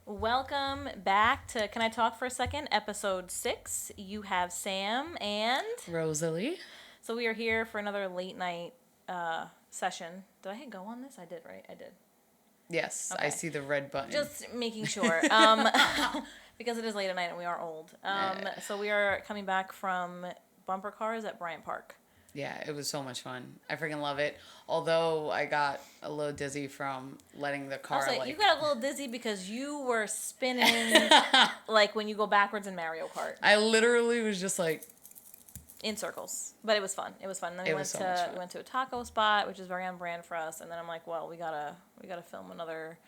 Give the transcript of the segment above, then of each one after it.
Welcome back to Can I Talk for a Second, episode 6. You have Sam and Rosalie. So we are here for another late night session. Did I hit go on this? I did, right? I did. Yes, Okay. I see the red button. Just making sure. Because it is late at night and we are old. So we are coming back from Bumper Cars at Bryant Park. Yeah, it was so much fun. I freaking love it. Although I got a little dizzy from letting the car You got a little dizzy because you were spinning like when you go backwards in Mario Kart. I literally was just like in circles, but it was fun. It was fun. And then we went to a taco spot, which is very on brand for us. And then I'm like, well, we gotta film another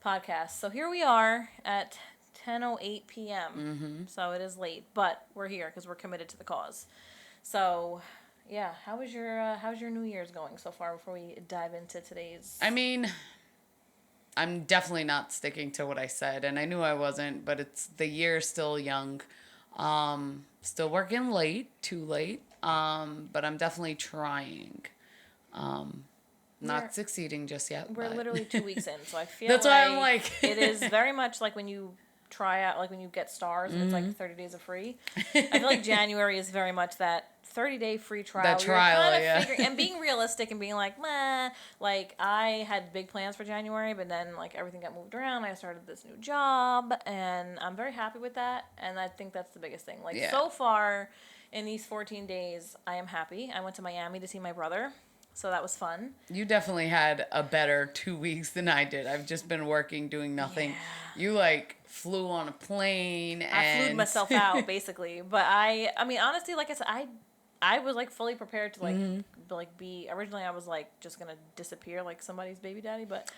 podcast. So here we are at 10:08 p.m. Mm-hmm. So it is late, but we're here because we're committed to the cause. So yeah, how's your New Year's going so far? Before we dive into today's, I mean, I'm definitely not sticking to what I said, and I knew I wasn't. But it's the year still young. Still working late, too late. But I'm definitely trying. Not succeeding just yet. We're literally 2 weeks in, so I feel that's why I'm like it is very much like when you try out, like when you get stars and it's like 30 days of free. I feel like January is very much that 30-day free trial. That trial, yeah. And being realistic and being like, meh. Like, I had big plans for January, but then, like, everything got moved around. I started this new job, and I'm very happy with that, and I think that's the biggest thing. Like, so far, in these 14 days, I am happy. I went to Miami to see my brother, so that was fun. You definitely had a better 2 weeks than I did. I've just been working, doing nothing. Yeah. You, like, flew on a plane, and I flew myself out, basically. But I mean, honestly, like I said, I was, like, fully prepared to, like, be... Originally, I was, like, just going to disappear like somebody's baby daddy. But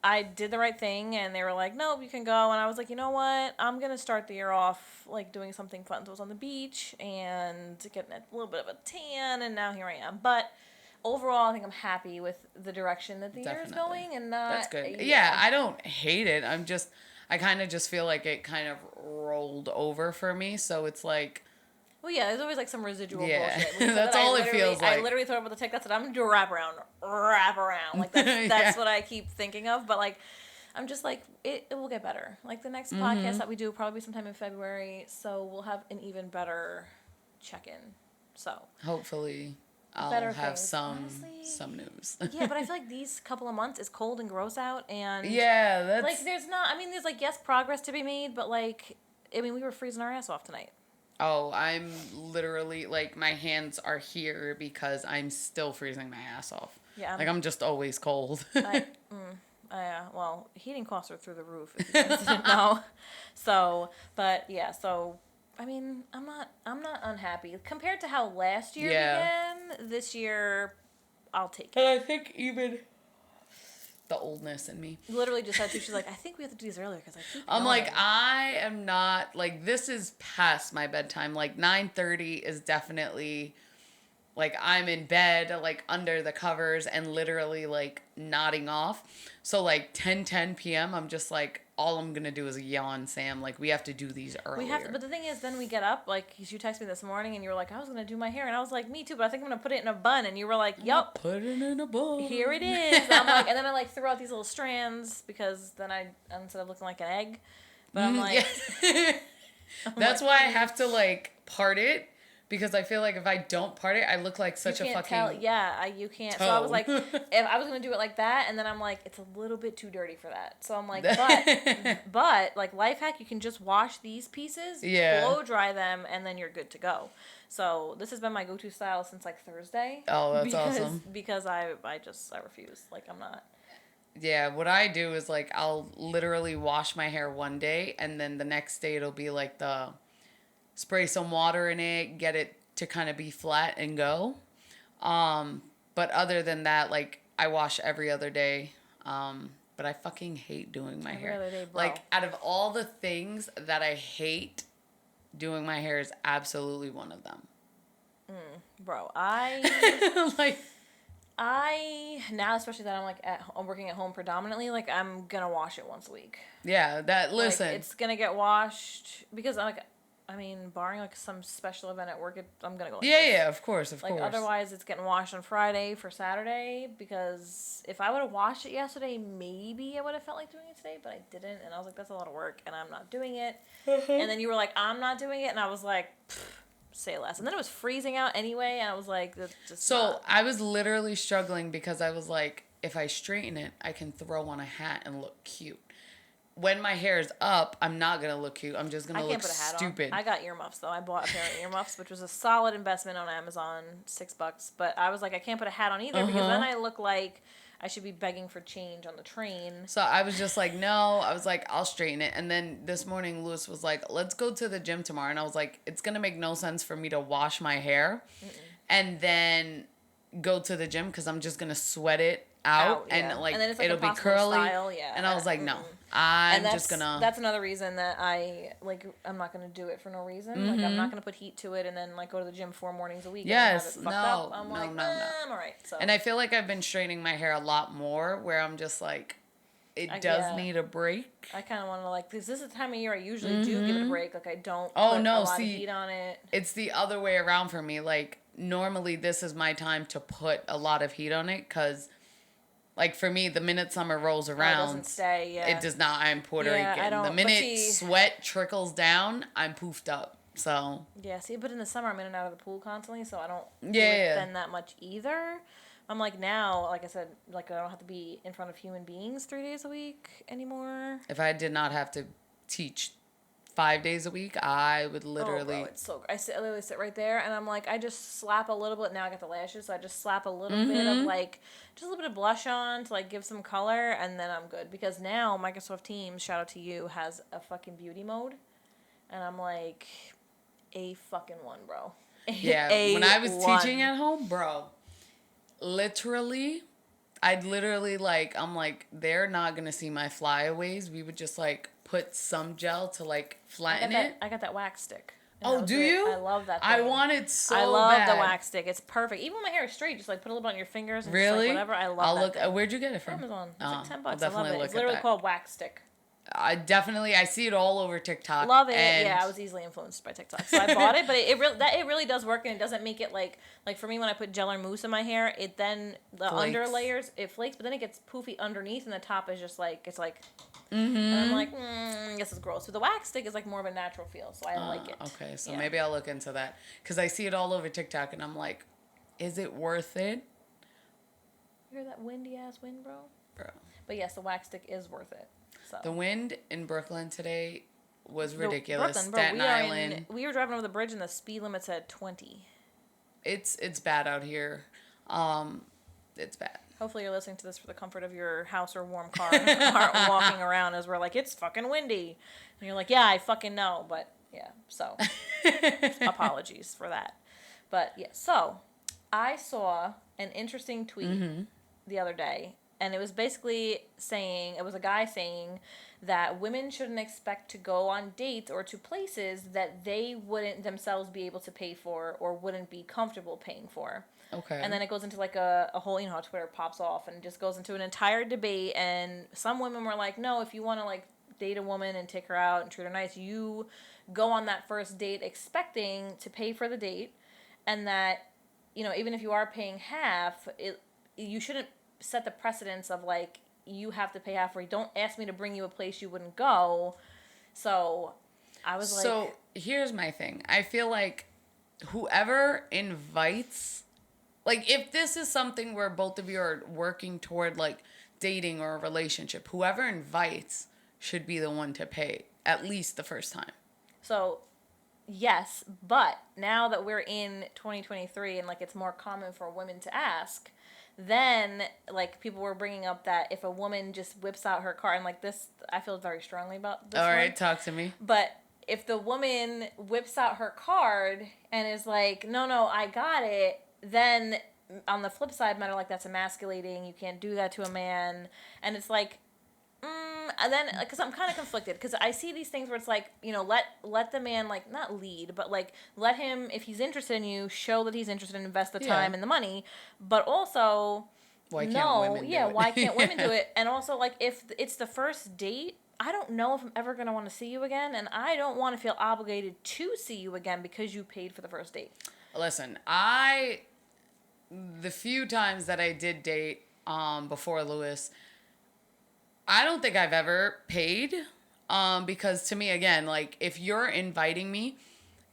I did the right thing, and they were like, no, you can go. And I was like, you know what? I'm going to start the year off, like, doing something fun. So I was on the beach and getting a little bit of a tan, and now here I am. But overall, I think I'm happy with the direction that the year is going. And not... That's good. Yeah, I don't hate it. I kind of just feel like it kind of rolled over for me. So it's like... Well, yeah, there's always, like, some residual bullshit. That's all it feels like. I literally thought about the tech. That's what I'm going to do, a wrap around. Like, that's what I keep thinking of. But, like, I'm just, like, it will get better. Like, the next podcast that we do will probably be sometime in February. So we'll have an even better check-in. So. Hopefully I'll have some news. Yeah, but I feel like these couple of months is cold and gross out. And, yeah, that's... like, there's, like, yes, progress to be made. But, like, I mean, we were freezing our ass off tonight. Oh, I'm literally, like, my hands are here because I'm still freezing my ass off. Yeah. I'm just always cold. Well, heating costs are through the roof, if you guys didn't know. So, but, yeah, so, I mean, I'm not unhappy. Compared to how last year began, this year, I'll take it. And I think even... the oldness in me. Literally just said to, she's like, I think we have to do these earlier because I keep I'm like, I am not, like, this is past my bedtime. Like, 9:30 is definitely, like, I'm in bed, like, under the covers and literally, like, nodding off. So, like, 10 p.m., I'm just like, all I'm going to do is yawn, Sam. Like, we have to do these earlier. We have to, but the thing is, then we get up, like, you texted me this morning, and you were like, I was going to do my hair, and I was like, me too, but I think I'm going to put it in a bun, and you were like, yup. Put it in a bun. Here it is. I'm like, and then I, like, threw out these little strands, because then instead of looking like an egg, but I'm like. Yeah. That's why I have to, like, part it. Because I feel like if I don't part it, I look like such a fucking you can't. toe. So I was like, if I was going to do it like that, and then I'm like, it's a little bit too dirty for that. So I'm like, but like, life hack, you can just wash these pieces, blow dry them, and then you're good to go. So this has been my go-to style since, like, Thursday. Oh, that's awesome. Because I refuse. Like, I'm not. Yeah, what I do is, like, I'll literally wash my hair one day, and then the next day it'll be like spray some water in it, get it to kind of be flat and go. But other than that, like, I wash every other day. But I fucking hate doing my hair. Other day, bro. Like, out of all the things that I hate, doing my hair is absolutely one of them. Bro, now, especially that I'm, like, I'm working at home predominantly, like, I'm gonna wash it once a week. Yeah, listen. Like, it's gonna get washed because I'm like, I mean, barring like some special event at work, I'm gonna go. Like Yeah, this. yeah, of course, of Like course. otherwise, it's getting washed on Friday for Saturday because if I would have washed it yesterday, maybe I would have felt like doing it today, but I didn't, and I was like, that's a lot of work, and I'm not doing it. And then you were like, I'm not doing it, and I was like, say less. And then it was freezing out anyway, and I was like, that's just So not. I was literally struggling because I was like, if I straighten it, I can throw on a hat and look cute. When my hair is up, I'm not gonna look cute. I'm just I gonna can't look put a hat stupid. on. I got earmuffs though. I bought a pair of earmuffs, which was a solid investment on Amazon, $6. But I was like, I can't put a hat on either because then I look like I should be begging for change on the train. So I was just like, no. I was like, I'll straighten it. And then this morning, Lewis was like, let's go to the gym tomorrow. And I was like, it's gonna make no sense for me to wash my hair and then go to the gym because I'm just gonna sweat it out yeah. and like, And then it's like it'll be Impossible curly. style, yeah. And I was like, no, And I'm that's, just gonna. that's another reason that I'm not gonna do it for no reason. Like I'm not gonna put heat to it and then like go to the gym 4 mornings a week. Yes, and have it fucked up. no, I'm no, like, no, no. I'm alright. So. And I feel like I've been straightening my hair a lot more where I'm just like, it does need a break. I kind of want to like, this is the time of year I usually do give it a break. Like I don't Oh, put no, a lot see, of heat on it. It's the other way around for me. Like, normally this is my time to put a lot of heat on it because, like, for me, the minute summer rolls around, It doesn't stay, yeah. it does not. I'm Puerto Yeah, I Rican. don't- The but minute see- sweat trickles down, I'm poofed up. So, Yeah, see, but in the summer I'm in and out of the pool constantly, so I don't do Yeah, it yeah. then that much either. I'm like now, like I said, like I don't have to be in front of human beings 3 days a week anymore. if I did not have to teach 5 days a week, I would literally. Oh, bro, it's so. I literally sit right there, and I'm like, I just slap a little bit. Now I got the lashes, so I just slap a little bit of like, just a little bit of blush on to like give some color, and then I'm good. Because now Microsoft Teams, shout out to you, has a fucking beauty mode, and I'm like, a fucking one, bro. Yeah, when I was teaching at home, bro, literally, I'd literally like, I'm like, they're not gonna see my flyaways. We would just like put some gel to like flatten it. I got that wax stick. Oh, do you? I love that thing. I want it so I love bad. the wax stick. It's perfect. Even when my hair is straight, just like put a little bit on your fingers and Really? just, like, whatever. I love I'll that look. thing. Where'd you get it from? Amazon. It's Oh, like $10. I'll I love definitely it. look It's at literally that. called wax stick. I see it all over TikTok. Love it. and Yeah, I was easily influenced by TikTok, so I bought it. But it really does work, and it doesn't make it like for me when I put gel or mousse in my hair, it then the Flakes. under layers it flakes, but then it gets poofy underneath, and the top is just like it's like. And I'm like, I guess it's gross. But the wax stick is like more of a natural feel, so I like it. Okay, so Yeah. maybe I'll look into that because I see it all over TikTok, and I'm like, is it worth it, You hear that windy ass wind, bro? bro? But yes, the wax stick is worth it. So. The wind in Brooklyn today was ridiculous. Brooklyn, bro, Staten Island. we were driving over the bridge and the speed limit said 20. It's bad out here. It's bad. Hopefully you're listening to this for the comfort of your house or warm car and aren't walking around as we're like, it's fucking windy. And you're like, yeah, I fucking know. But yeah, so apologies for that. But yeah, so I saw an interesting tweet the other day. And it was basically saying, it was a guy saying that women shouldn't expect to go on dates or to places that they wouldn't themselves be able to pay for or wouldn't be comfortable paying for. Okay. And then it goes into like a whole, how Twitter pops off and it just goes into an entire debate. And some women were like, no, if you want to like date a woman and take her out and treat her nice, you go on that first date expecting to pay for the date. And that, even if you are paying half, you shouldn't set the precedence of like, you have to pay half or don't ask me to bring you a place you wouldn't go. So I was like... So here's my thing. I feel like whoever invites... Like, if this is something where both of you are working toward, like, dating or a relationship, whoever invites should be the one to pay, at least the first time. So, yes, but now that we're in 2023 and, like, it's more common for women to ask, then, like, people were bringing up that if a woman just whips out her card, and, like, this, I feel very strongly about this All right, one. talk to me. But if the woman whips out her card and is like, no, I got it, then on the flip side, men are like, that's emasculating. You can't do that to a man. And it's like, and then, because I'm kind of conflicted, because I see these things where it's like, let the man, like, not lead, but, like, let him, if he's interested in you, show that he's interested and invest the time and the money. But also, why can't women do it? why can't women do it? And also, like, if it's the first date, I don't know if I'm ever going to want to see you again, and I don't want to feel obligated to see you again because you paid for the first date. Listen, the few times that I did date before Lewis, I don't think I've ever paid because to me, again, like if you're inviting me,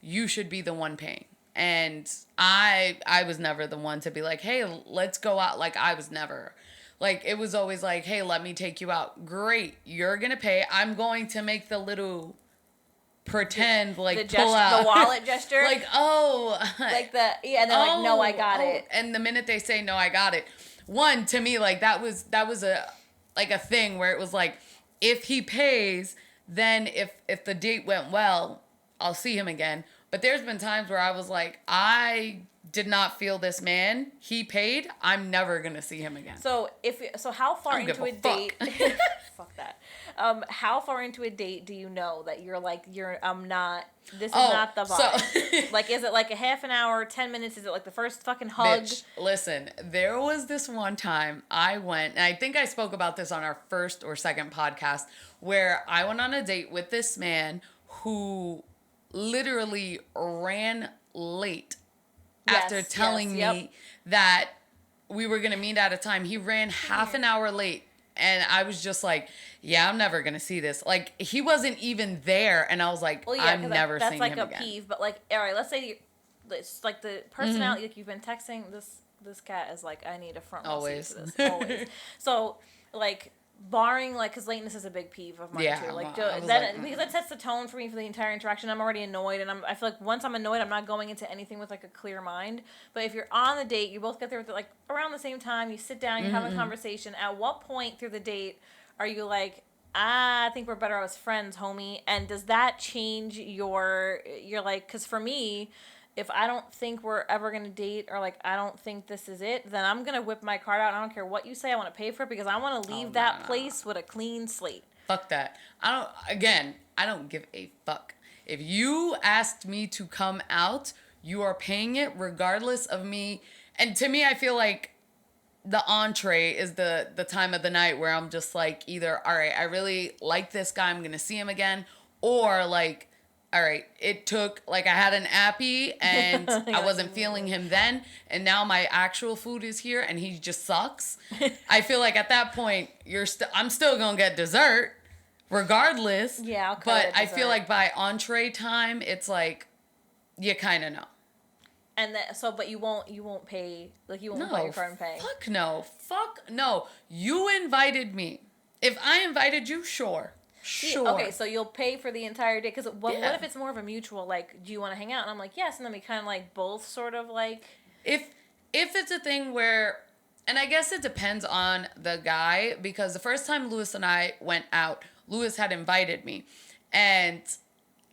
you should be the one paying. And I was never the one to be like, hey, let's go out. Like I was never. Like it was always like, hey, let me take you out. Great, you're gonna pay. I'm going to make the little pretend like pull out the wallet gesture, like oh, like the and they're like, no, I got it. And the minute they say no, I got it. One to me like that was a like a thing where it was like if he pays, then if the date went well, I'll see him again. But there's been times where I was like, I did not feel this man. He paid. I'm never gonna see him again. So how far into a date? Fuck that. How far into a date do you know that you're like not? This is not the vibe. So, like, is it like a half an hour, 10 minutes? Is it like the first fucking hug? Bitch, listen, there was this one time I went, and I think I spoke about this on our first or second podcast, where I went on a date with this man who literally ran late after telling me that we were going to meet at a time. He ran half an hour late. And I was just like, yeah, I'm never going to see this. Like, he wasn't even there. And I was like, I'm never seeing him again. That's like a peeve. But, like, all right, let's say it's like the personality. Like, you've been texting. This cat is like, I need a front row seat for this. Always. So, like, barring, like, because lateness is a big peeve of mine, too. Like, because that sets the tone for me for the entire interaction. I'm already annoyed. And I feel like once I'm annoyed, I'm not going into anything with, like, a clear mind. But if you're on the date, you both get there with, like, around the same time. You sit down, you have a conversation. At what point through the date are you like, I think we're better as friends, homie? And does that change you're like, because for me, if I don't think we're ever going to date or, like, I don't think this is it, then I'm going to whip my card out. I don't care what you say. I want to pay for it because I want to leave that place with a clean slate. Fuck that. I don't give a fuck. If you asked me to come out, you are paying it regardless of me. And to me, I feel like the entree is the time of the night where I'm just like either, all right, I really like this guy, I'm going to see him again, or like, all right, it took, like, I had an appy and I wasn't feeling him then, and now my actual food is here and he just sucks. I feel like at that point, I'm still gonna get dessert, regardless. Yeah, I'll cut but it I feel like by entree time, it's like, you kind of know. And but you won't pay, like, you won't buy your card and pay. Fuck no. You invited me. If I invited you, sure. Sure. Okay, so you'll pay for the entire day. Because what if it's more of a mutual, like, do you want to hang out? And I'm like, yes. And then we kind of, like, both sort of, like... If it's a thing where... And I guess it depends on the guy. Because the first time Lewis and I went out, Lewis had invited me. And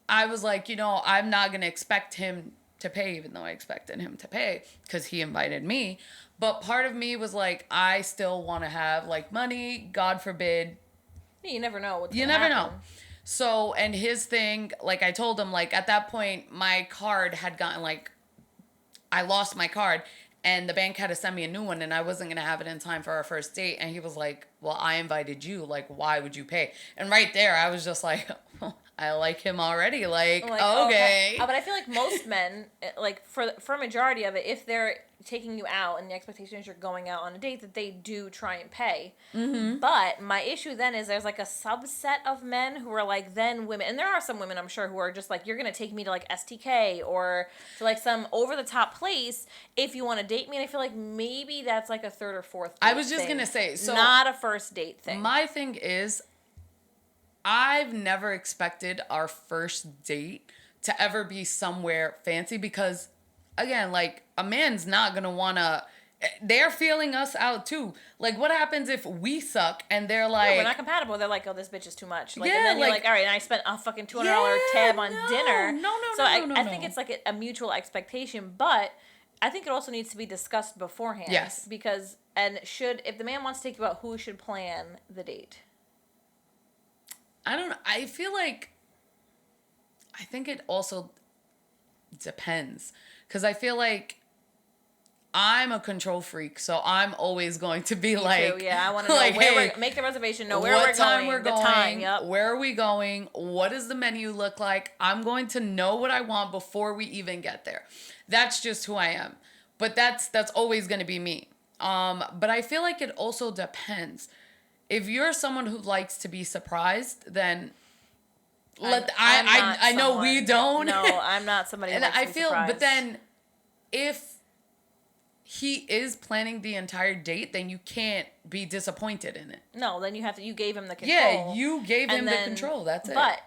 I was like, I'm not going to expect him to pay, even though I expected him to pay. Because he invited me. But part of me was like, I still want to have, like, money. God forbid... You never know what's going to happen. You never know. So, and his thing, like I told him, like at that point, my card had gotten like, I lost my card and the bank had to send me a new one and I wasn't going to have it in time for our first date. And he was like, well, I invited you. Like, why would you pay? And right there, I was just like, I like him already. Like okay. But I feel like most men, like for a majority of it, if they're taking you out and the expectation is you're going out on a date, that they do try and pay. Mm-hmm. But my issue then is there's like a subset of men who are like then women, and there are some women I'm sure who are just like, you're going to take me to like STK or to like some over the top place if you want to date me. And I feel like maybe that's like a third or fourth date I was just going to say, so not a first date thing. My thing is, I've never expected our first date to ever be somewhere fancy because, again, like, a man's not going to want to... They're feeling us out, too. Like, what happens if we suck and they're like... we're not compatible. They're like, oh, this bitch is too much. Like, and then you're like, all right, and I spent a fucking $200 tab on dinner. I think it's like a mutual expectation, but I think it also needs to be discussed beforehand. Yes. Because, if the man wants to take you out, who should plan the date? I feel like, I think it also depends. Because I feel like I'm a control freak, so I'm always going to be Me like, too. Yeah, I want to know like, where hey, we're make the reservation, know where what we're time going, we're the going, time. Yep. where are we going, what does the menu look like. I'm going to know what I want before we even get there. That's just who I am. But that's always going to be me. But I feel like it also depends. If you're someone who likes to be surprised, then I know we don't. No, I'm not somebody who And likes to I be feel, surprised. but then if he is planning the entire date, then you can't be disappointed in it. No, then you gave him the control. Yeah, you gave him and the then- control. That's it. But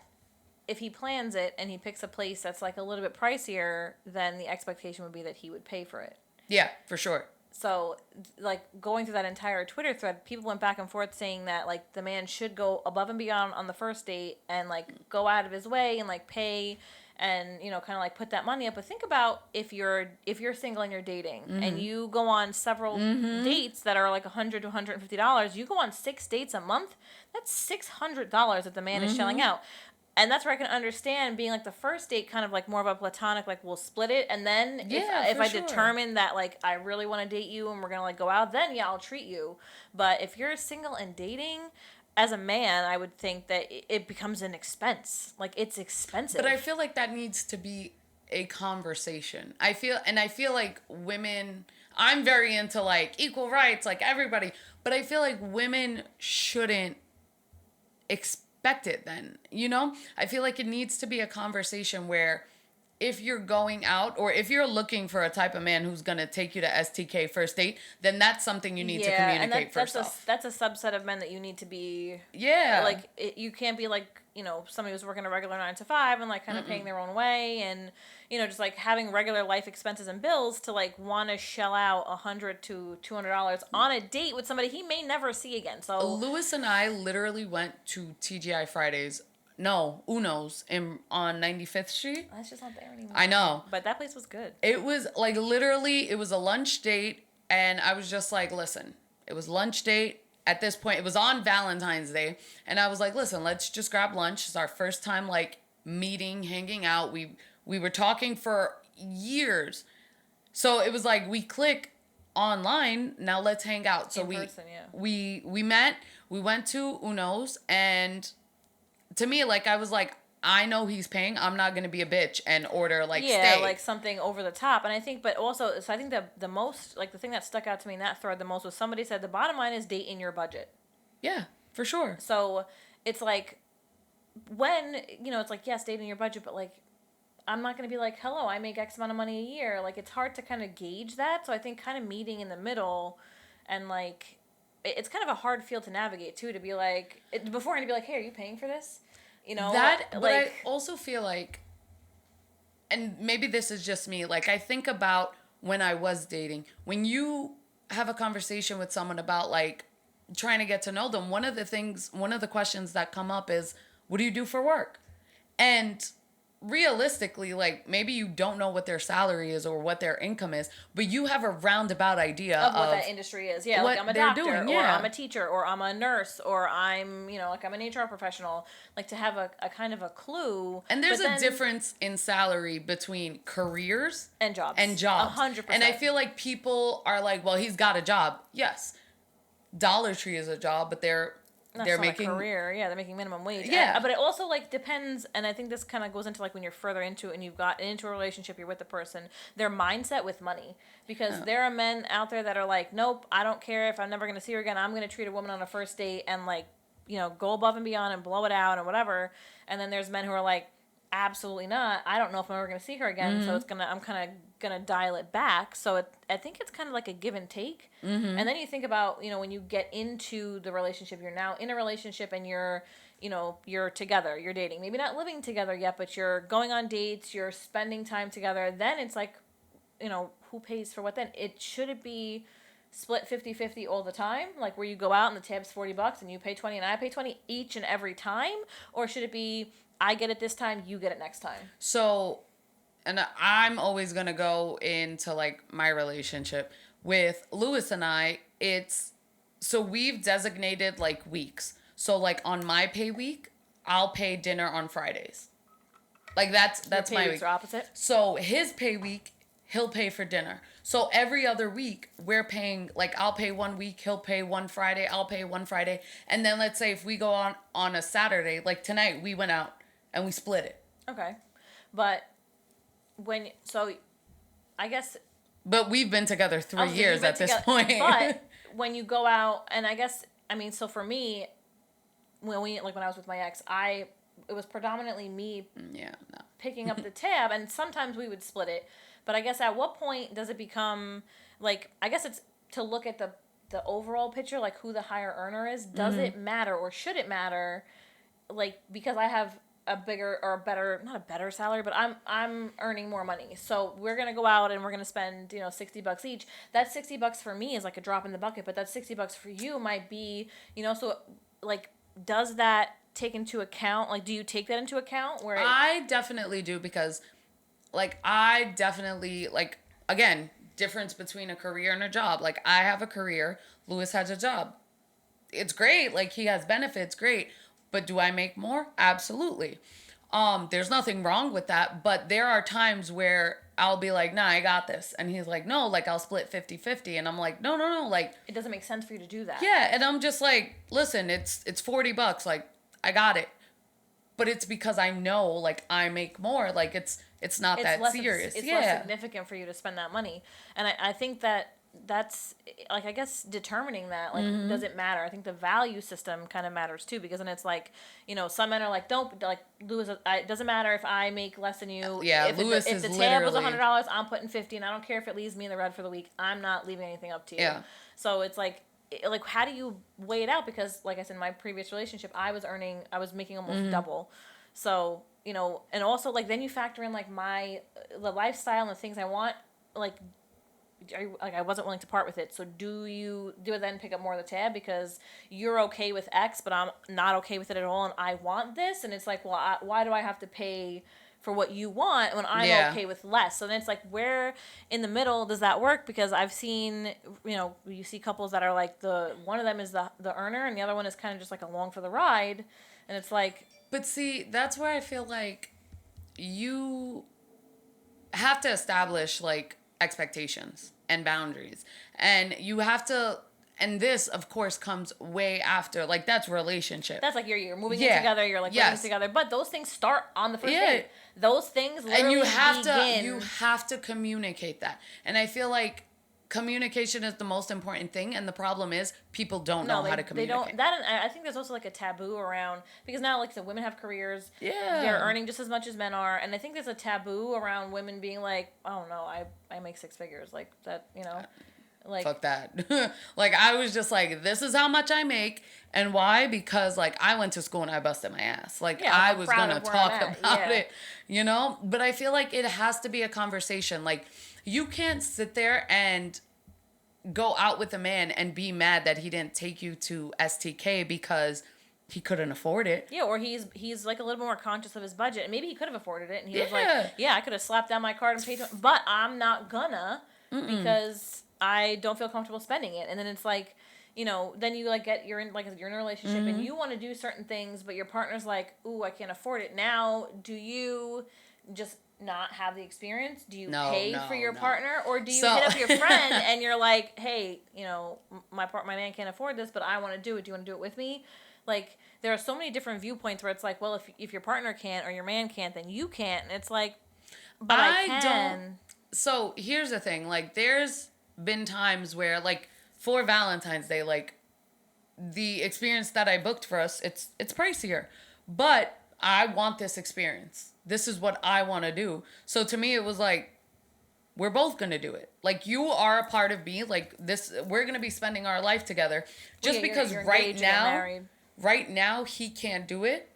if he plans it and he picks a place that's like a little bit pricier, then the expectation would be that he would pay for it. Yeah, for sure. So, like, going through that entire Twitter thread, people went back and forth saying that, like, the man should go above and beyond on the first date and, like, go out of his way and, like, pay and, you know, kind of, like, put that money up. But think about if you're single and you're dating and you go on several dates that are, like, $100 to $150. You go on 6 dates a month. That's $600 that the man is shelling out. And that's where I can understand being like the first date kind of like more of a platonic, like we'll split it. And then if for I sure. determine that like I really want to date you and we're going to like go out, then yeah, I'll treat you. But if you're single and dating, as a man, I would think that it becomes an expense. Like it's expensive. But I feel like that needs to be a conversation. I feel like women, I'm very into like equal rights, like everybody, but I feel like women shouldn't expect it then, you know? I feel like it needs to be a conversation where if you're going out or if you're looking for a type of man who's going to take you to STK first date, then that's something you need to communicate first off. That's a subset of men that you need to be... Yeah. Like, you can't be like, you know, somebody who's working a regular 9 to 5 and like kind of paying their own way and, you know, just like having regular life expenses and bills to like want to shell out $100 to $200 on a date with somebody he may never see again. So Lewis and I literally went to TGI Fridays. No, Uno's on 95th Street. that's just not there anymore. I know. But that place was good. It was like literally, it was a lunch date. And I was just like, listen, it was lunch date. At this point, it was on Valentine's Day. And I was like, listen, let's just grab lunch. It's our first time like meeting, hanging out. We were talking for years. So it was like, we click online. Now let's hang out. So we met, we went to Uno's and to me, like, I was like, I know he's paying. I'm not going to be a bitch and order, like, steak. Like something over the top. And I think, but also, so I think the most, like, the thing that stuck out to me in that thread the most was somebody said the bottom line is date in your budget. Yeah, for sure. So it's like, when, you know, it's like, yes, date in your budget, but, like, I'm not going to be like, hello, I make X amount of money a year. Like, it's hard to kind of gauge that. So I think kind of meeting in the middle and, like, it's kind of a hard field to navigate, too, to be like, beforehand to be like, hey, are you paying for this? You know, but I also feel like, and maybe this is just me, like I think about when I was dating, when you have a conversation with someone about like trying to get to know them, one of the questions that come up is, what do you do for work? And realistically, like maybe you don't know what their salary is or what their income is, but you have a roundabout idea of what that industry is. Yeah, like I'm a doctor, or I'm a teacher, or I'm a nurse, or I'm, you know, like I'm an HR professional. Like to have a kind of a clue. And there's a difference in salary between careers and jobs. 100%. And I feel like people are like, well, he's got a job. Yes, Dollar Tree is a job, but they're making a career. Yeah, they're making minimum wage. Yeah. But it also like depends, and I think this kind of goes into like when you're further into it and you've got into a relationship, you're with the person, their mindset with money. Because there are men out there that are like, nope, I don't care if I'm never going to see her again. I'm going to treat a woman on a first date and like, you know, go above and beyond and blow it out and whatever. And then there's men who are like, absolutely not. I don't know if I'm ever going to see her again. So I'm kind of going to dial it back. So I think it's kind of like a give and take. And then you think about, you know, when you get into the relationship, you're now in a relationship and you're together, you're dating, maybe not living together yet, but you're going on dates, you're spending time together. Then it's like, you know, who pays for what then? Should it be split 50-50 all the time? Like where you go out and the tab's $40 and you pay 20 and I pay 20 each and every time? Or should it be, I get it this time, you get it next time? So, and I'm always going to go into like my relationship with Lewis and I. So we've designated like weeks. So like on my pay week, I'll pay dinner on Fridays. Like that's Your my pay week. weeks are opposite? So his pay week, he'll pay for dinner. So every other week we're paying, like I'll pay one week, he'll pay one Friday, I'll pay one Friday. And then let's say if we go on a Saturday, like tonight we went out and we split it. Okay. But I guess But we've been together 3 obviously years you've been at this together- point. But when you go out, and I guess, I mean, so for me, when I was with my ex, it was predominantly me Yeah, no. picking up the tab, and sometimes we would split it. But I guess at what point does it become, like, I guess it's to look at the overall picture, like who the higher earner is. Does it matter, or should it matter? Like, because I have a bigger or a better, not a better salary, but I'm earning more money. So we're going to go out and we're going to spend, $60 each. That $60 for me is like a drop in the bucket, but that $60 for you might be, so like, does that take into account, like, do you take that into account where I definitely do, because like I definitely, like, again, difference between a career and a job. Like, I have a career, Lewis has a job. It's great, like he has benefits, great. But do I make more? Absolutely. There's nothing wrong with that, but there are times where I'll be like, nah, I got this. And he's like, no, like I'll split 50-50. And I'm like, no, like it doesn't make sense for you to do that? yeah. And I'm just like, listen, it's $40. Like, I got it. But it's because I know, like, I make more. Like, it's not that serious. It's less significant for you to spend that money. And I think that's, like, I guess determining that, like, does it matter? I think the value system kind of matters too, because then it's like, some men are like, don't, like, Lewis, it doesn't matter if I make less than you. Yeah, if Lewis if is the tab was literally $100, I'm putting 50, and I don't care if it leaves me in the red for the week. I'm not leaving anything up to you. Yeah. So it's like, how do you weigh it out? Because, like I said, in my previous relationship, I was making almost double. So, and also, like, then you factor in, like, the lifestyle and the things I want, like, I wasn't willing to part with it. So do I then pick up more of the tab because you're okay with X, but I'm not okay with it at all, and I want this? And it's like, well, why do I have to pay for what you want when I'm okay with less? So then it's like, where in the middle does that work? Because I've seen, you see couples that are like, one of them is the earner and the other one is kind of just like along for the ride, and it's like. But see, that's where I feel like you have to establish, like, expectations and boundaries. And you have to, and this, of course, comes way after. Like, that's relationship. That's like you're moving in together, you're like living together. But those things start on the first date. Those things literally and begin. you have to communicate that. And I feel like communication is the most important thing, and the problem is people don't know how to communicate. They don't. That, and I think there's also like a taboo around, because now, like, the women have careers. Yeah. They're earning just as much as men are, and I think there's a taboo around women being like, oh no, I make 6 figures, like that, like. Fuck that. Like, I was just like, this is how much I make. And why? Because, like, I went to school and I busted my ass. Like, I was gonna talk about it, But I feel like it has to be a conversation. Like, you can't sit there and go out with a man and be mad that he didn't take you to STK because he couldn't afford it. Yeah, or he's like a little more conscious of his budget, and maybe he could have afforded it, and he was like, yeah, I could have slapped down my card and paid, but I'm not gonna because I don't feel comfortable spending it. And then it's like, then you like you're in a relationship and you want to do certain things, but your partner's like, ooh, I can't afford it. Now, do you just not have the experience? Do you pay for your partner, or do you hit up your friend and you're like, hey, my man can't afford this, but I want to do it. Do you want to do it with me? Like, there are so many different viewpoints where it's like, well, if your partner can't or your man can't, then you can't. And it's like, but I can. So here's the thing. Like, there's been times where, like, for Valentine's Day, like, the experience that I booked for us, it's pricier, but I want this experience. This is what I want to do. So to me, it was like, we're both going to do it. Like, you are a part of me. Like, this, we're going to be spending our life together. Just because you're right now he can't do it,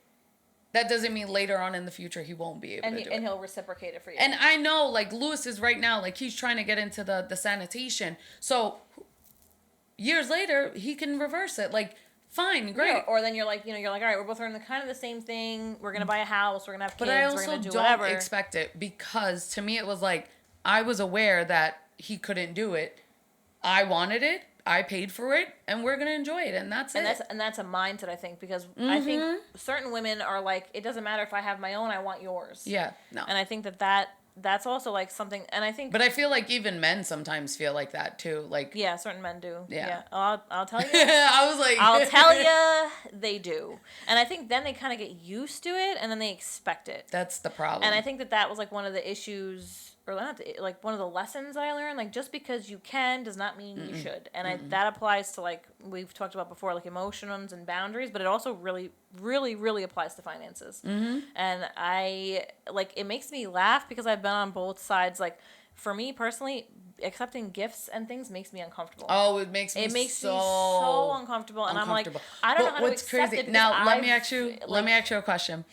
that doesn't mean later on in the future he won't be able to do it. And he'll reciprocate it for you. And I know, like, Lewis is right now, like, he's trying to get into the sanitation. So years later, he can reverse it. Like, fine, great. Yeah, or then you're like, all right, we're both earning kind of the same thing. We're gonna buy a house. We're gonna have kids. But I also we're gonna do don't whatever. expect it, because to me it was like, I was aware that he couldn't do it. I wanted it. I paid for it, and we're gonna enjoy it, and that's it. And that's a mindset, I think, because I think certain women are like, it doesn't matter if I have my own, I want yours. Yeah, no. And I think that that's also like something, and I think But I feel like even men sometimes feel like that too. Like, yeah, certain men do. Yeah. I'll tell you. I was like, I'll tell you, they do. And I think then they kind of get used to it, and then they expect it. That's the problem. And I think that was like one of the issues, or not like one of the lessons I learned. Like just because you can does not mean you should. And that applies to like we've talked about before, like emotions and boundaries. But it also really, really, really applies to finances. And I like it makes me laugh because I've been on both sides. Like for me personally, accepting gifts and things makes me uncomfortable. Oh, it makes me so uncomfortable, and I'm like, I don't know how to accept it. Now, let me ask you a question.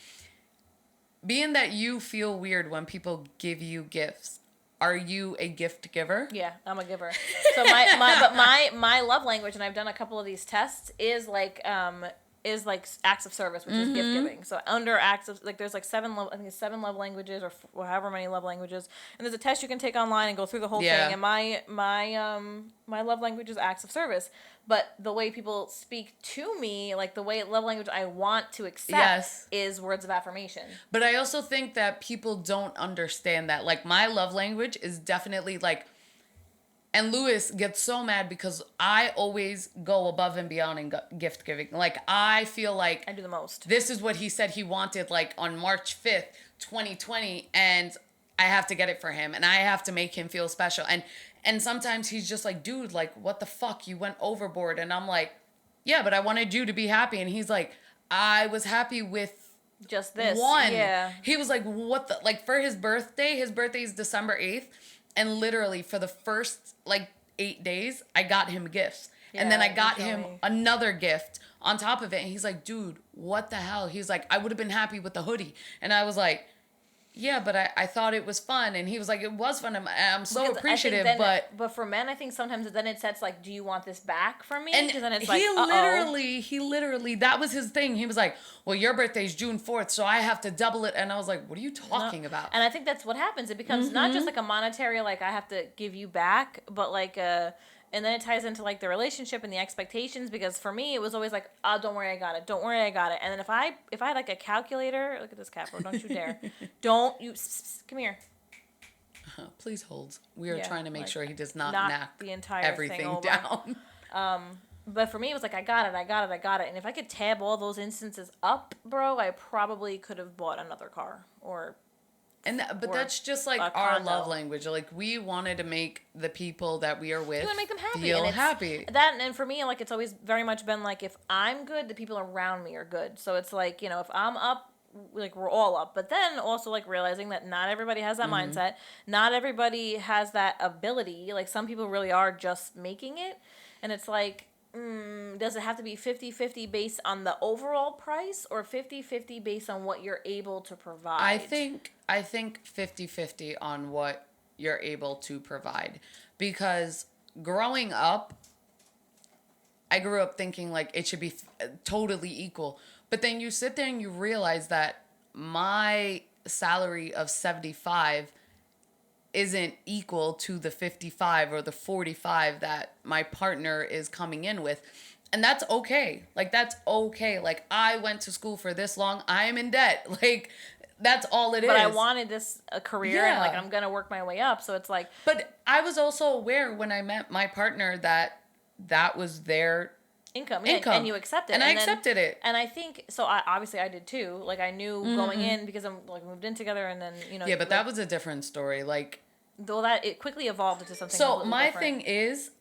Being that you feel weird when people give you gifts, are you a gift giver? Yeah, I'm a giver. So my love language, and I've done a couple of these tests, is like acts of service, which is gift giving. So under acts of, like, there's like I think it's 7 love languages, or however many love languages, and there's a test you can take online and go through the whole thing. And my love language is acts of service, but the way people speak to me, like the way love language I want to accept, is words of affirmation. But I also think that people don't understand that. Like my love language is definitely like. And Lewis gets so mad because I always go above and beyond in gift giving. Like, I feel like I do the most. This is what he said he wanted, like, on March 5th, 2020. And I have to get it for him. And I have to make him feel special. And sometimes he's just like, dude, like, what the fuck? You went overboard. And I'm like, yeah, but I wanted you to be happy. And he's like, I was happy with just this one. Yeah. He was like, what the? Like, for his birthday is December 8th. And literally for the first like 8 days, I got him gifts. And then I got him another gift on top of it. And he's like, dude, what the hell? He's like, I would have been happy with the hoodie. And I was like, yeah, but I thought it was fun. And he was like, it was fun. I'm so because appreciative. But for men, I think sometimes then it sets like, do you want this back from me? And then it's he literally, that was his thing. He was like, well, your birthday's June 4th, so I have to double it. And I was like, what are you talking about? And I think that's what happens. It becomes not just like a monetary, like I have to give you back, but like and then it ties into like the relationship and the expectations, because for me it was always like, oh, don't worry, I got it. Don't worry, I got it. And then if I had like a calculator, look at this cat, bro, don't you dare. Don't you, come here. Please hold. We are trying to make sure he does not knock the entire everything thing down. But for me, it was like, I got it. And if I could tab all those instances up, bro, I probably could have bought another car But that's just like our love language. Like we wanted to make the people that we are with make them happy. Feel happy. And for me, like it's always very much been like, if I'm good, the people around me are good. So it's like, you know, if I'm up, like we're all up. But then also like realizing that not everybody has that mindset. Not everybody has that ability. Like some people really are just making it. And it's like, does it have to be 50-50 based on the overall price, or 50-50 based on what you're able to provide? I think 50-50 on what you're able to provide. Because growing up, I grew up thinking like it should be totally equal. But then you sit there and you realize that my salary of 75 isn't equal to the 55 or the 45 that my partner is coming in with. And that's okay. Like, that's okay. Like, I went to school for this long. I am in debt. Like, that's all it is. But I wanted this career, and, like, I'm going to work my way up. So it's like... But I was also aware when I met my partner that was their... Income. And you accept it. And I accepted it. And I think, so obviously I did too. Like I knew going in, because I'm like moved in together, and then, you know. Yeah, but like, that was a different story. Like. Though that, it quickly evolved into something So my different. thing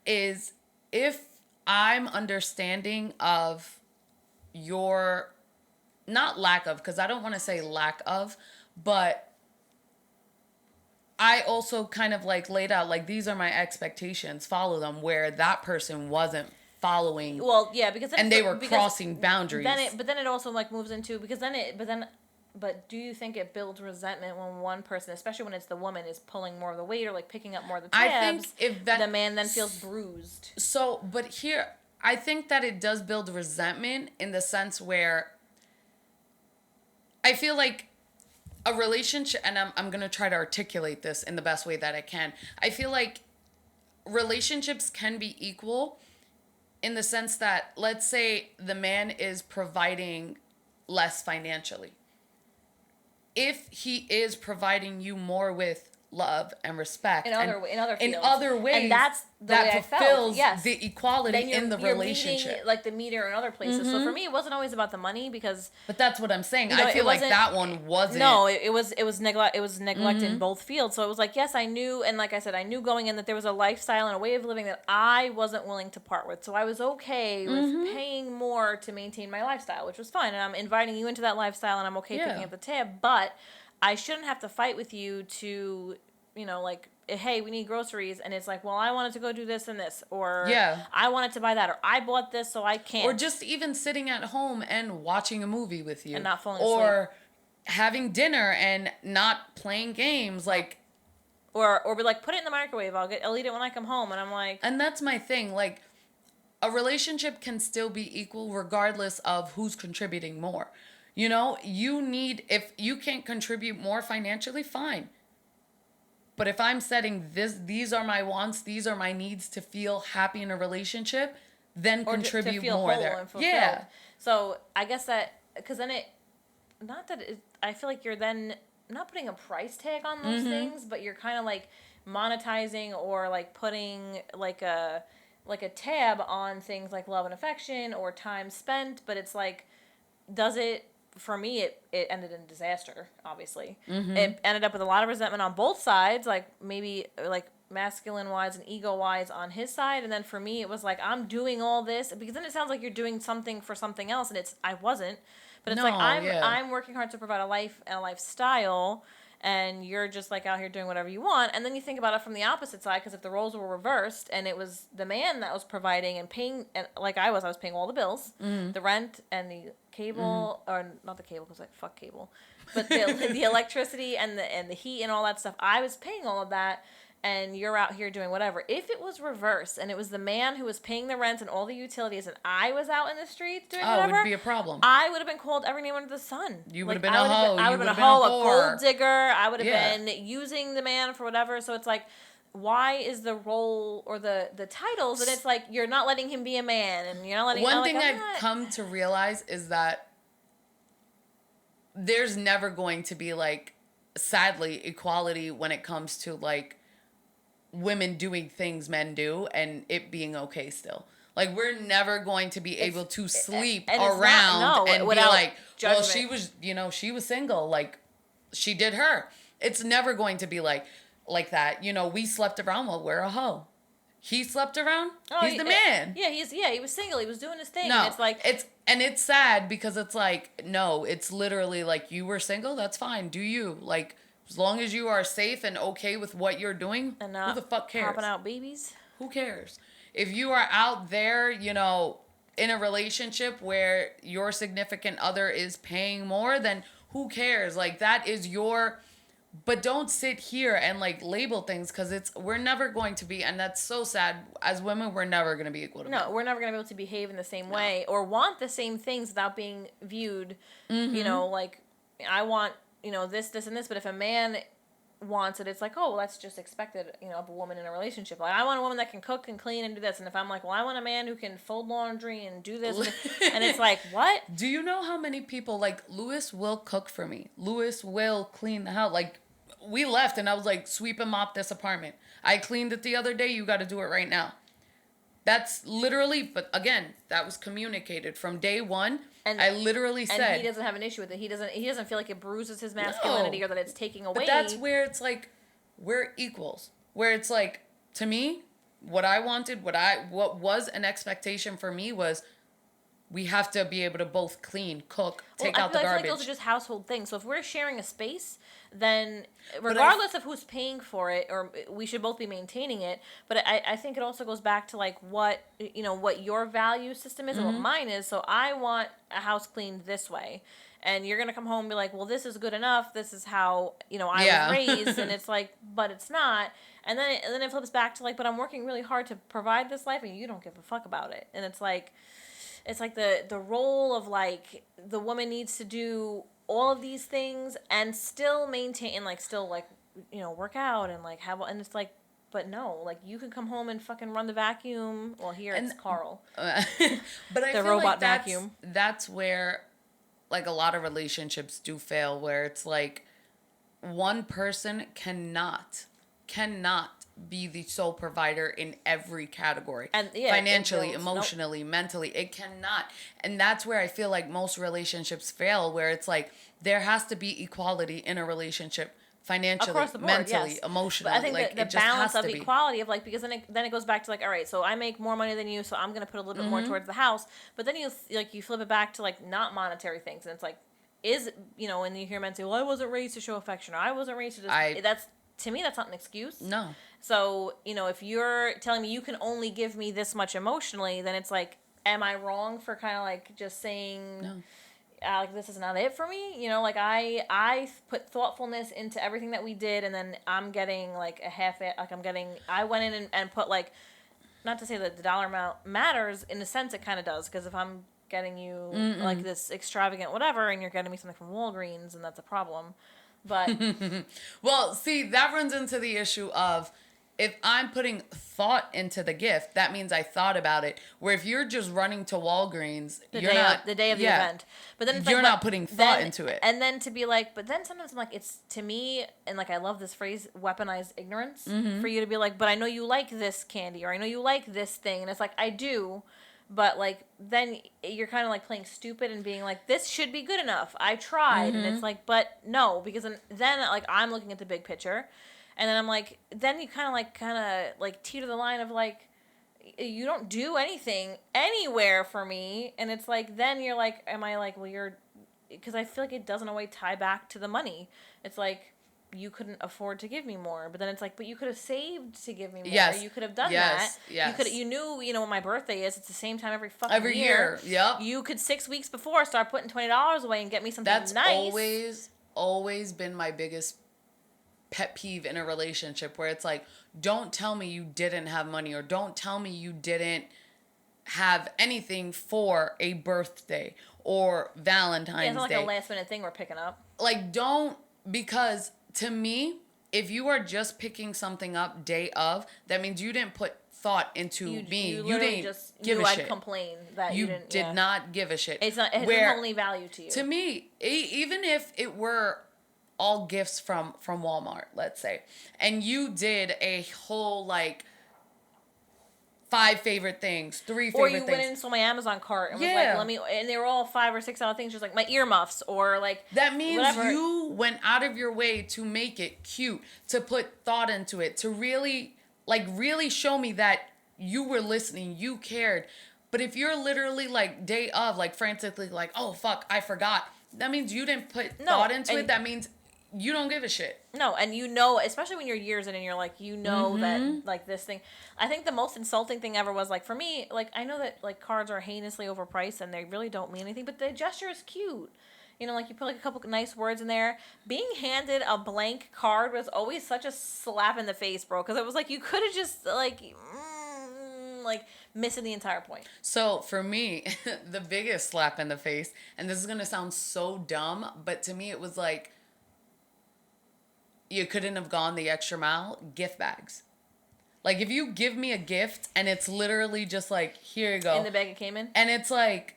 is if I'm understanding of your, not lack of, because I don't want to say lack of, but I also kind of like laid out, like, these are my expectations, follow them, where that person wasn't following. Well, yeah, because then they were crossing boundaries. But then it also like moves into, but do you think it builds resentment when one person, especially when it's the woman, is pulling more of the weight or like picking up more of the tabs? I think if that, the man then feels bruised. So, but here, I think that it does build resentment in the sense where I feel like a relationship, and I'm going to try to articulate this in the best way that I can. I feel like relationships can be equal in the sense that, let's say the man is providing less financially. if he is providing you more with love and respect in other fields. in other ways, and that's the that way I felt. fulfills Yes. the equality Then in the you're relationship. meeting, like, the meter in other places. So for me, it wasn't always about the money, because But that's what I'm saying. you know, I feel it like wasn't- that one wasn't. No, it was neglect in both fields. So it was like, yes, I knew, and like I said, I knew going in that there was a lifestyle and a way of living that I wasn't willing to part with. So I was okay with paying more to maintain my lifestyle, which was fine. And I'm inviting you into that lifestyle, and I'm okay picking up the tab. But I shouldn't have to fight with you to, like, hey, we need groceries, and it's like, well, I wanted to go do this and this, or I wanted to buy that, or I bought this, so I can't. Or just even sitting at home and watching a movie with you. And not falling asleep. Or having dinner and not playing games, like. Or be like, put it in the microwave, I'll eat it when I come home, and I'm like. And that's my thing, like, a relationship can still be equal regardless of who's contributing more. If you can't contribute more financially, fine. But if I'm setting these are my wants, these are my needs to feel happy in a relationship, then or contribute to feel more whole there. And fulfilled. Yeah. So I guess that, because then I feel like you're then not putting a price tag on those things, but you're kind of like monetizing, or like putting like a tab on things like love and affection or time spent. But it's like, for me, it ended in disaster, obviously. It ended up with a lot of resentment on both sides, like maybe like masculine-wise and ego-wise on his side. And then for me, it was like, I'm doing all this, because then it sounds like you're doing something for something else, and I wasn't. But it's I'm working hard to provide a life and a lifestyle, and you're just like out here doing whatever you want. And then you think about it from the opposite side, because if the roles were reversed and it was the man that was providing and paying, and like I was paying all the bills, the rent and the cable, or not the cable, because fuck cable, but the electricity and the heat and all that stuff, I was paying all of that, and you're out here doing whatever. If it was reversed and it was the man who was paying the rent and all the utilities, and I was out in the streets doing whatever, it would be a problem. I would have been called every name under the sun. You would have been a hoe. I would have been a hoe, a gold digger. I would have been using the man for whatever. So it's like, why is the role or the titles, and it's like, you're not letting him be a man, and you're not letting. One thing I've come to realize is that there's never going to be, like, sadly, equality when it comes to, like, women doing things men do and it being okay still. Like, we're never going to be able to sleep around and be like, well, she was single, like, she did her. It's never going to be like that. We slept around, well, we're a hoe. He slept around, he's the man. Yeah, he was single, he was doing his thing. No, and it's like, it's sad, because it's like, no, it's literally like, you were single, that's fine, do you, like, as long as you are safe and okay with what you're doing, and who the fuck cares? Popping out babies. Who cares? If you are out there, in a relationship where your significant other is paying more, then who cares? Like, that is your... But don't sit here and, like, label things, because we're never going to be, and that's so sad. As women, we're never going to be equal to men. No, we're never going to be able to behave in the same way or want the same things without being viewed, like, I want... this, and this, but if a man wants it, it's like, oh, well, that's just expected, of a woman in a relationship. Like, I want a woman that can cook and clean and do this, and if I'm like, well, I want a man who can fold laundry and do this, and it's like, what? Do you know how many people, like, Lewis will cook for me? Lewis will clean the house. Like, we left, and I was like, sweep and mop this apartment. I cleaned it the other day, you got to do it right now. That's literally, but again, that was communicated from day one. And I literally said, and he doesn't have an issue with it. He doesn't feel like it bruises his masculinity or that it's taking away. But that's where it's like, we're equals. Where it's like, to me, what I wanted, what was an expectation for me was, we have to be able to both clean, cook, take out the garbage. I feel like those are just household things. So if we're sharing a space, then regardless of who's paying for it, or we should both be maintaining it. But I think it also goes back to like what your value system is and what mine is. So I want a house cleaned this way. And you're going to come home and be like, well, this is good enough. This is how, I was raised. And it's like, but it's not. And then it flips back to like, but I'm working really hard to provide this life and you don't give a fuck about it. And it's like the role of like the woman needs to do all of these things and still maintain and like still like work out and like have, and it's like, but no, like you can come home and fucking run the vacuum. Well, here it's Carl, but I the feel robot like vacuum. That's where like a lot of relationships do fail, where it's like one person cannot be the sole provider in every category. And yeah, financially, nope. emotionally, mentally. It cannot. And that's where I feel like most relationships fail, where it's like there has to be equality in a relationship. Financially, Across the board, mentally, yes. emotionally. But I think like, that the it just balance has of to be. equality of like, because then it goes back to like, all right, so I make more money than you, so I'm gonna put a little bit more towards the house. But then you flip it back to like not monetary things, and it's like, when you hear men say, well, I wasn't raised to show affection, or I wasn't raised to just, that's, to me, that's not an excuse. No. So, if you're telling me you can only give me this much emotionally, then it's like, am I wrong for kind of like just saying, No. like, this is not it for me? Like I put thoughtfulness into everything that we did, and then I'm getting like I went in and put like, not to say that the dollar amount matters, in a sense it kind of does, because if I'm getting you like this extravagant whatever and you're getting me something from Walgreens, and that's a problem. But well, see, that runs into the issue of, if I'm putting thought into the gift, that means I thought about it. Where if you're just running to Walgreens, the day of the yeah, event, but then it's you're like, not putting thought into it. And then to be like, but then sometimes I'm like, it's, to me, and like I love this phrase, weaponized ignorance, for you to be like, but I know you like this candy, or I know you like this thing, and it's like, I do. But like, then you're kind of like playing stupid and being like, this should be good enough. I tried, and it's like, but no, because then like I'm looking at the big picture, and then I'm like, then you kind of like teeter the line of like, you don't do anything anywhere for me, and it's like, then you're like, am I like, well, you're, because I feel like it doesn't always tie back to the money. It's like, you couldn't afford to give me more, but then it's like, but you could have saved to give me more. Yes. You could have done yes. that. Yes. You knew, when my birthday is. It's the same time every fucking every year. Yep. You could 6 weeks before start putting $20 away and get me something That's nice. always been my biggest pet peeve in a relationship, where it's like, don't tell me you didn't have money, or don't tell me you didn't have anything for a birthday or Valentine's Day. It's not like Day. a last minute thing we're picking up. Like, don't, because to me, if you are just picking something up day of, that means you didn't put thought into me. You didn't just give a shit. I'd complain that you didn't. did not give a shit. It's not. It doesn't only value to you. To me, even if it were all gifts from Walmart, let's say, and you did a whole like 5 favorite things, 3 favorite things. Or you went into my Amazon cart and was like, let me, and they were all $5 or $6 things, just like my earmuffs, or like, that means whatever. You went out of your way to make it cute, to put thought into it, to really show me that you were listening, you cared. But if you're literally like day of, like frantically like, oh fuck, I forgot, that means you didn't put thought into it. That means you don't give a shit. No, and especially when you're years in and you're like, that, like, this thing. I think the most insulting thing ever was, like, for me, like, I know that, like, cards are heinously overpriced and they really don't mean anything, but the gesture is cute. Like, you put, like, a couple nice words in there. Being handed a blank card was always such a slap in the face, bro, because it was like, you could have just, like, missing the entire point. So, for me, the biggest slap in the face, and this is going to sound so dumb, but to me it was like, you couldn't have gone the extra mile, gift bags. Like, if you give me a gift and it's literally just like, here you go. In the bag it came in? And it's like,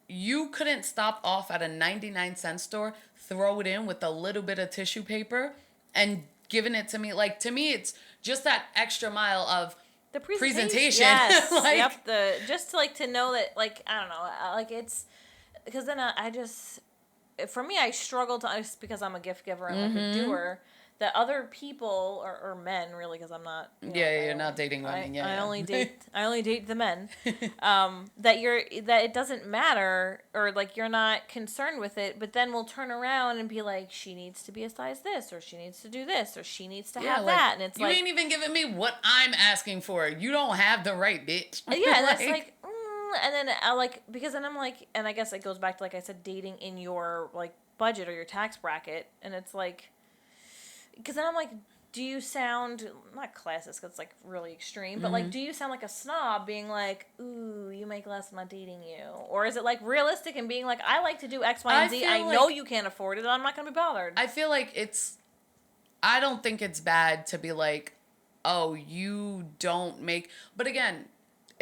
you couldn't stop off at a 99-cent store, throw it in with a little bit of tissue paper, and giving it to me. Like, to me, it's just that extra mile of the presentation. Yes. Like, yep. Just to, like, to know that, like, I don't know, like, it's, because then I just, for me, I struggle to, just because I'm a gift giver and like a doer, that other people, or men really, because I'm not. You're not dating women. I only date the men. That it doesn't matter, or like you're not concerned with it. But then we'll turn around and be like, she needs to be a size this, or she needs to do this, or she needs to have that, and it's you like, ain't even giving me what I'm asking for. You don't have the right bitch. Yeah, and that's like. And then I like, because then I'm like, and I guess it goes back to, like I said, dating in your like budget or your tax bracket, and it's like. Because then I'm like, do you sound, not classist, because it's, like, really extreme, but, like, do you sound like a snob being like, ooh, you make less, I'm not dating you? Or is it, like, realistic and being like, I like to do X, Y, and Z, I know you can't afford it, I'm not going to be bothered. I feel like I don't think it's bad to be like, oh, you don't make, but again,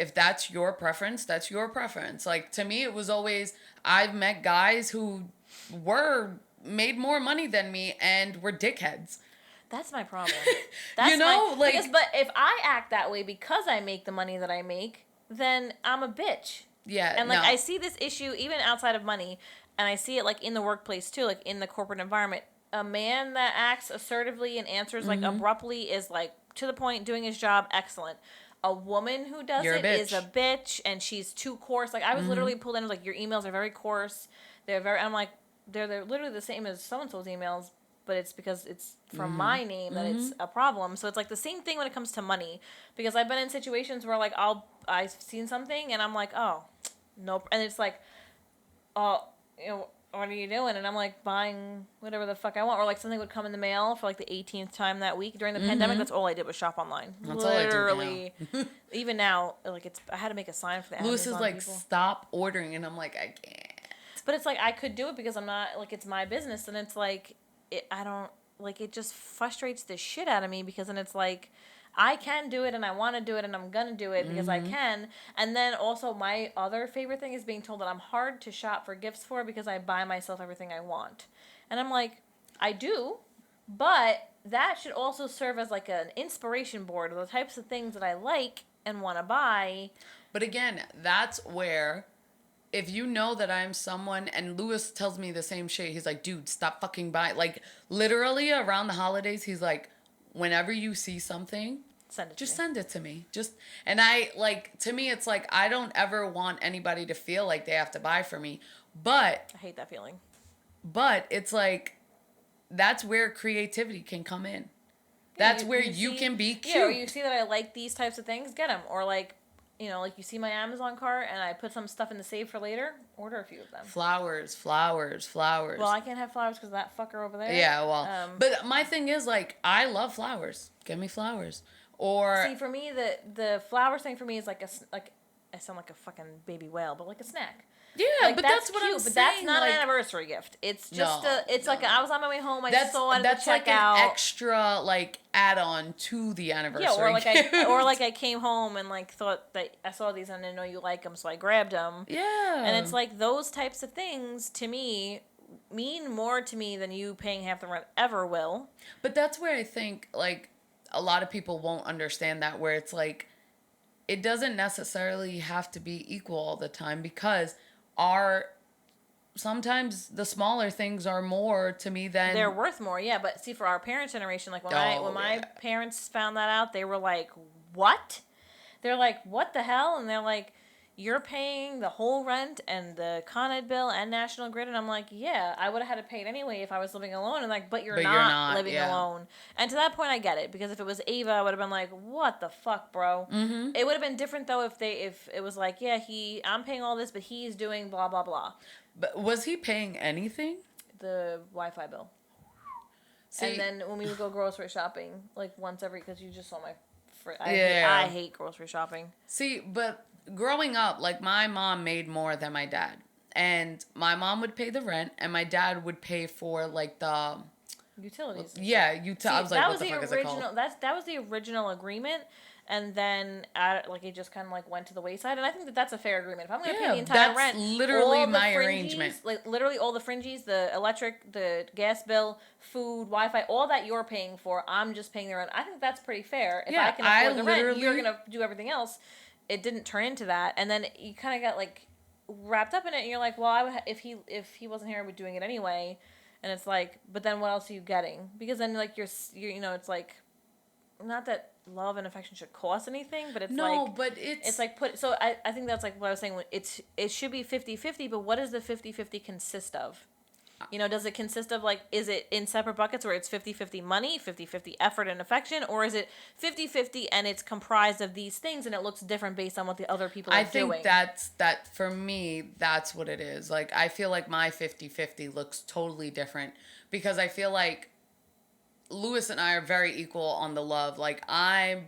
if that's your preference, that's your preference. Like, to me, it was always, I've met guys who were made more money than me and were dickheads. That's my problem. That's but if I act that way because I make the money that I make, then I'm a bitch. Yeah. And like I see this issue even outside of money, and I see it like in the workplace too, like in the corporate environment. A man that acts assertively and answers like abruptly is like to the point, doing his job, excellent. A woman who does is a bitch, and she's too coarse. Like I was literally pulled in, like, your emails are very coarse. I'm like, they're literally the same as so and so's emails, but it's because it's from my name that it's a problem. So it's like the same thing when it comes to money, because I've been in situations where like I've seen something and I'm like, oh, nope, and it's like, oh, what are you doing? And I'm like buying whatever the fuck I want, or like something would come in the mail for like the 18th time that week during the pandemic. That's all I did was shop online. That's literally. All I do now. Even now, like I had to make a sign for the Lewis Amazon is like, people. stop ordering, and I'm like, I can't. But it's like I could do it because I'm not, like, it's my business, and it's like I don't, like, it just frustrates the shit out of me, because then it's like I can do it and I want to do it and I'm gonna do it because I can. And then also my other favorite thing is being told that I'm hard to shop for gifts for because I buy myself everything I want, and I'm like, I do, but that should also serve as like an inspiration board of the types of things that I like and want to buy. But again, that's where, if you know that I'm someone, and Lewis tells me the same shit, he's like, dude, stop fucking buying. Like, literally around the holidays, he's like, whenever you see something, send it to me. And I, like, to me, it's like, I don't ever want anybody to feel like they have to buy for me. But I hate that feeling. But it's like, that's where creativity can come in. That's where you can be cute. Yeah, or you see that I like these types of things, get them. Or like, like you see my Amazon cart and I put some stuff in the save for later, order a few of them. Flowers. Well, I can't have flowers because that fucker over there. Yeah, well, but my thing is, like, I love flowers. Give me flowers. Or see, for me, the flowers thing for me is like I sound like a fucking baby whale, but like a snack. Yeah, like, but that's what I'm saying. But that's not an anniversary gift. It's just I was on my way home. I saw it at the checkout. That's like an extra like add-on to the anniversary. Yeah, or like I came home and like thought that I saw these and I didn't know you like them, so I grabbed them. Yeah. And it's like those types of things to me mean more to me than you paying half the rent ever will. But that's where I think like a lot of people won't understand that, where it's like it doesn't necessarily have to be equal all the time, because sometimes the smaller things are more to me than they're worth more. Yeah, but see, for our parents' generation, like when my parents found that out, they were like, "What?" They're like, "What the hell?" And they're like, "You're paying the whole rent and the Con Ed bill and National Grid," and I'm like, "Yeah, I would have had to pay it anyway if I was living alone." And like, but you're not living alone. And to that point, I get it, because if it was Ava, I would have been like, "What the fuck, bro?" Mm-hmm. It would have been different though if it was like, "Yeah, I'm paying all this, but he's doing blah blah blah." But was he paying anything? The Wi-Fi bill. See, and then when we would go grocery shopping, like once every, because you just saw my, I hate grocery shopping. See, but growing up, like, my mom made more than my dad, and my mom would pay the rent, and my dad would pay for like the utilities. Yeah, I was like, what the fuck is it called? That was the original agreement, and then it just kind of like went to the wayside. And I think that's a fair agreement. If I'm going to pay the entire rent, literally my arrangement. Like literally all the fringies, the electric, the gas bill, food, Wi-Fi, all that you're paying for, I'm just paying the rent. I think that's pretty fair. If I can afford the rent, you're going to do everything else. It didn't turn into that, and then you kind of got like wrapped up in it, and you're like, well, if he wasn't here, I would be doing it anyway. And it's like, but then what else are you getting? Because then like you're it's like, not that love and affection should cost anything, but it's it's like so I think that's like what I was saying, it should be 50-50, but what does the 50-50 consist of? Does it consist of like, is it in separate buckets where it's 50-50 money, 50-50 effort and affection, or is it 50-50 and it's comprised of these things and it looks different based on what the other people are doing? I think that for me, that's what it is. Like, I feel like my 50-50 looks totally different, because I feel like Lewis and I are very equal on the love. Like, I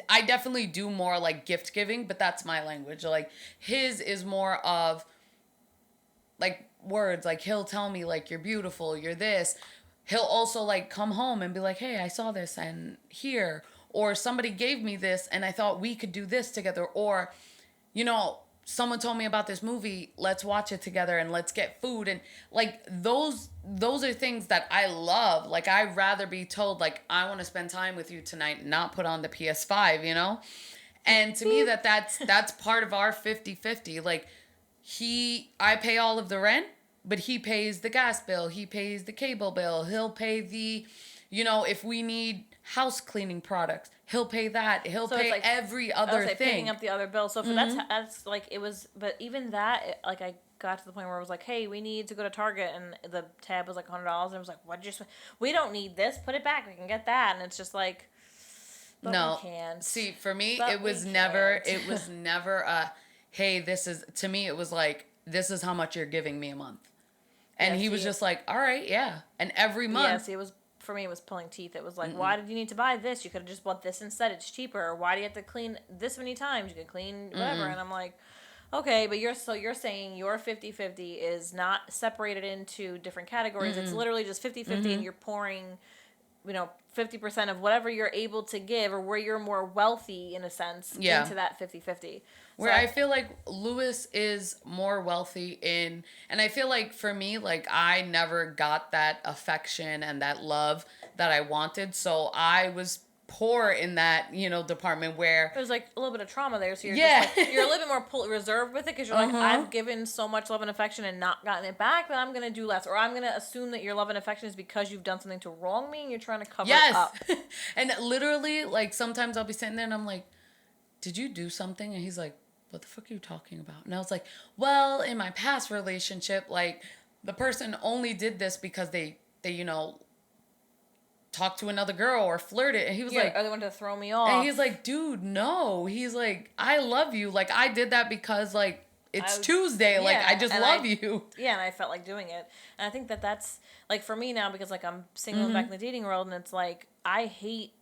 definitely do more like gift giving, but that's my language. Like, his is more of like words. Like, he'll tell me like, you're beautiful, you're this. He'll also like come home and be like, hey, I saw this and here, or somebody gave me this and I thought we could do this together. Or, someone told me about this movie, let's watch it together and let's get food. And like those are things that I love. Like I'd rather be told like I want to spend time with you tonight, not put on the PS5, you know? And to me that's part of our 50-50. Like I pay all of the rent, but he pays the gas bill, he pays the cable bill, he'll pay the, you know, if we need house cleaning products, he'll pay that, he'll So pay it's like, every I was other like thing. picking up the other bill. So for that's like it was, but even that, like I got to the point where it was like, hey, we need to go to Target, and the tab was like $100, and I was like, what? Just we don't need this. Put it back. We can get that, and it's just like, but No. we can't. See, for me, But it was we never, can't. it was never a, hey, this is, to me, it was like, this is how much you're giving me a month. And Yeah, he was see, just like, all right, yeah. And every Yeah, month, see, it was for me. It was pulling teeth. It was like, why did you need to buy this? You could have just bought this instead. It's cheaper. Or why do you have to clean this many times? You can clean whatever. And I'm like, okay, but you're saying your 50-50 is not separated into different categories. It's literally just 50-50, and you're pouring, 50% of whatever you're able to give, or where you're more wealthy in a sense, Yeah. into that 50-50. where I feel like Lewis is more wealthy in, and I feel like for me, like I never got that affection and that love that I wanted. So I was poor in that, department where, There's like a little bit of trauma there, so you're Yeah. just like, you're a little bit more reserved with it, because you're like, I've given so much love and affection and not gotten it back that I'm gonna do less, or I'm gonna assume that your love and affection is because you've done something to wrong me and you're trying to cover it up. And literally, like sometimes I'll be sitting there and I'm like, did you do something? And he's like, what the fuck are you talking about? And I was like, well, in my past relationship, like the person only did this because they talked to another girl or flirted. And he was like, or they wanted to throw me off. and he's like, dude, no. He's like, I love you. Like I did that because like it's Tuesday. Like I just love you. Yeah, and I felt like doing it. And I think that that's like for me now, because like I'm single and back in the dating world, and it's like I hate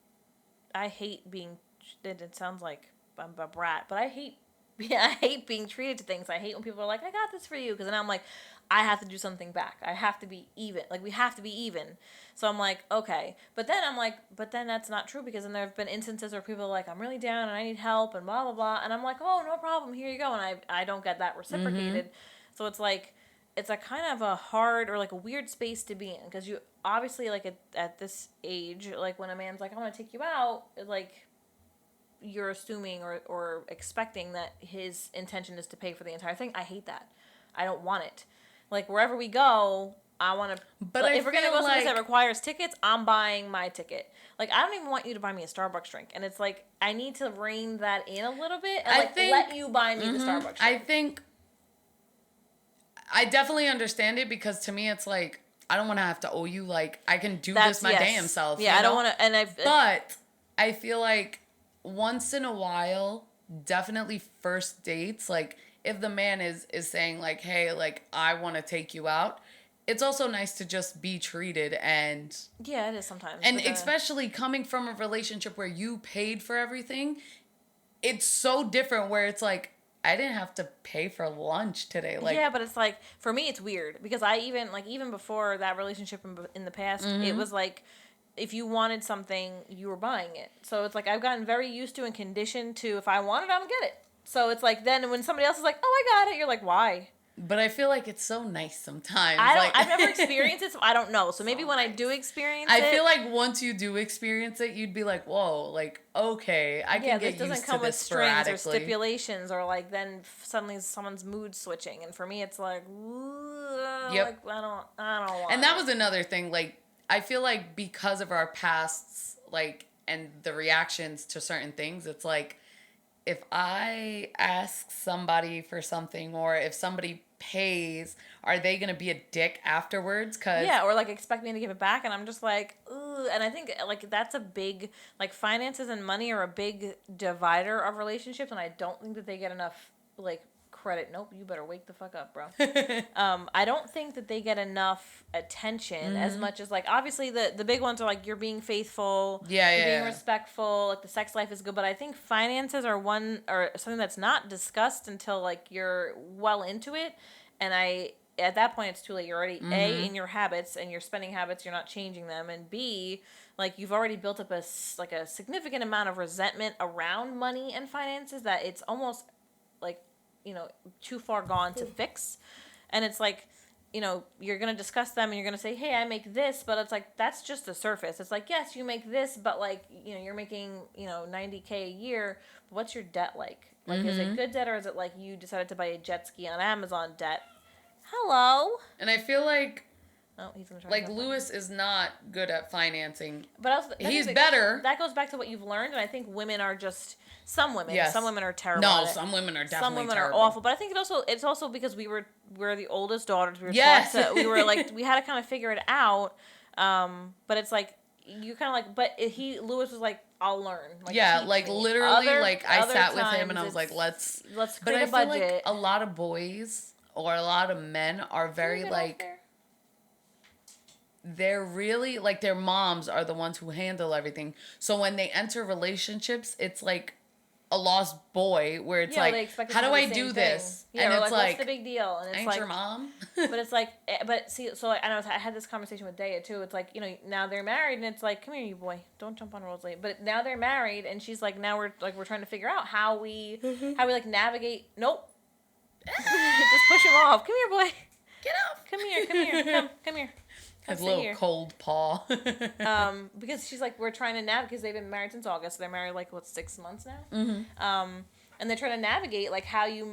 being. It sounds like I'm a brat, but I hate. Yeah, I hate being treated to things. I hate when people are like, "I got this for you," because then I'm like, I have to do something back. I have to be even. Like we have to be even. So I'm like, okay, but then I'm like, but then that's not true, because then there have been instances where people are like, I'm really down and I need help and blah blah blah, and I'm like, oh, no problem, here you go, and I don't get that reciprocated. So it's like, it's a kind of a hard or like a weird space to be in, because you obviously like at this age, like when a man's like, I want to take you out, like you're assuming or expecting that his intention is to pay for the entire thing. I hate that. I don't want it. Like wherever we go, I want to. But like, I if we're gonna feel go someplace like- that requires tickets, I'm buying my ticket. Like I don't even want you to buy me a Starbucks drink, and it's like I need to rein that in a little bit and like let you buy me the Starbucks drink. I think I definitely understand it, because to me it's like I don't want to have to owe you. Like I can do this my damn self. Yeah, I don't want to. And But I feel like once in a while, definitely first dates, like if the man is saying like, hey, like I want to take you out, it's also nice to just be treated. And yeah, it is sometimes. and especially coming from a relationship where you paid for everything, it's so different where it's like, I didn't have to pay for lunch today. Like, yeah, but it's like, for me, it's weird, because I even before that relationship in the past, it was like, if you wanted something, you were buying it. So it's like, I've gotten very used to and conditioned to, if I want it, I'm gonna get it. So it's like, then when somebody else is like, oh, I got it, you're like, why? But I feel like it's so nice sometimes. I've never experienced it, so I don't know. So maybe when I do experience it, I feel like once you do experience it, you'd be like, whoa, like, okay, I can get used to this sporadically. doesn't come with strings or stipulations, or like then suddenly someone's mood switching. And for me, it's like, like I don't want. And that was another thing. Like, I feel like because of our pasts, like, and the reactions to certain things, it's like, if I ask somebody for something, or if somebody pays, are they gonna be a dick afterwards? Or like expect me to give it back, and I'm just like, ooh. And I think like that's a big, like, finances and money are a big divider of relationships, and I don't think that they get enough like credit. Nope, you better wake the fuck up, bro. I don't think that they get enough attention as much as, like, obviously the big ones are like, you're being faithful, you're being respectful, like the sex life is good, but I think finances are something that's not discussed until like you're well into it, and at that point it's too late. You're already A, in your habits and your spending habits, you're not changing them, and B, like you've already built up a significant amount of resentment around money and finances that it's almost like, too far gone to fix. And it's like, you're going to discuss them and you're going to say, hey, I make this, but it's like, that's just the surface. It's like, yes, you make this, but like, you're making, $90K a year. What's your debt like? Like, is it good debt, or is it like you decided to buy a jet ski on Amazon debt? Hello. And I feel like, oh, he's gonna try. Like, Lewis is not good at financing. But also, he's better. That goes back to what you've learned, and I think women are just some women. Yes. Some women are terrible. No, at it. some women are definitely some women terrible. are awful. But I think it's also because we're the oldest daughters. We were yes. taught to, we were like we had to kind of figure it out. But it's like you kind of like. But Lewis was like, I'll learn. Like, yeah, teach like me. literally, like I sat with him times and I was like, let's create a budget. Feel like a lot of boys or a lot of men are very like. They're really like their moms are the ones who handle everything. So when they enter relationships, it's like a lost boy where it's like, how do I do this? Yeah, and or it's like, what's the big deal? And it's ain't like, your mom. But it's like, but see, so I had this conversation with Daya too. It's like, now they're married, and it's like, come here, you boy, don't jump on Rosalie. But now they're married, and she's like, now we're trying to figure out how we like navigate. Nope, just push him off. Come here, boy. Get off. Come here. Come here. His little cold paw. Because she's like, we're trying to navigate, because they've been married since August. So they're married like 6 months now. Mm-hmm. And they're trying to navigate like how you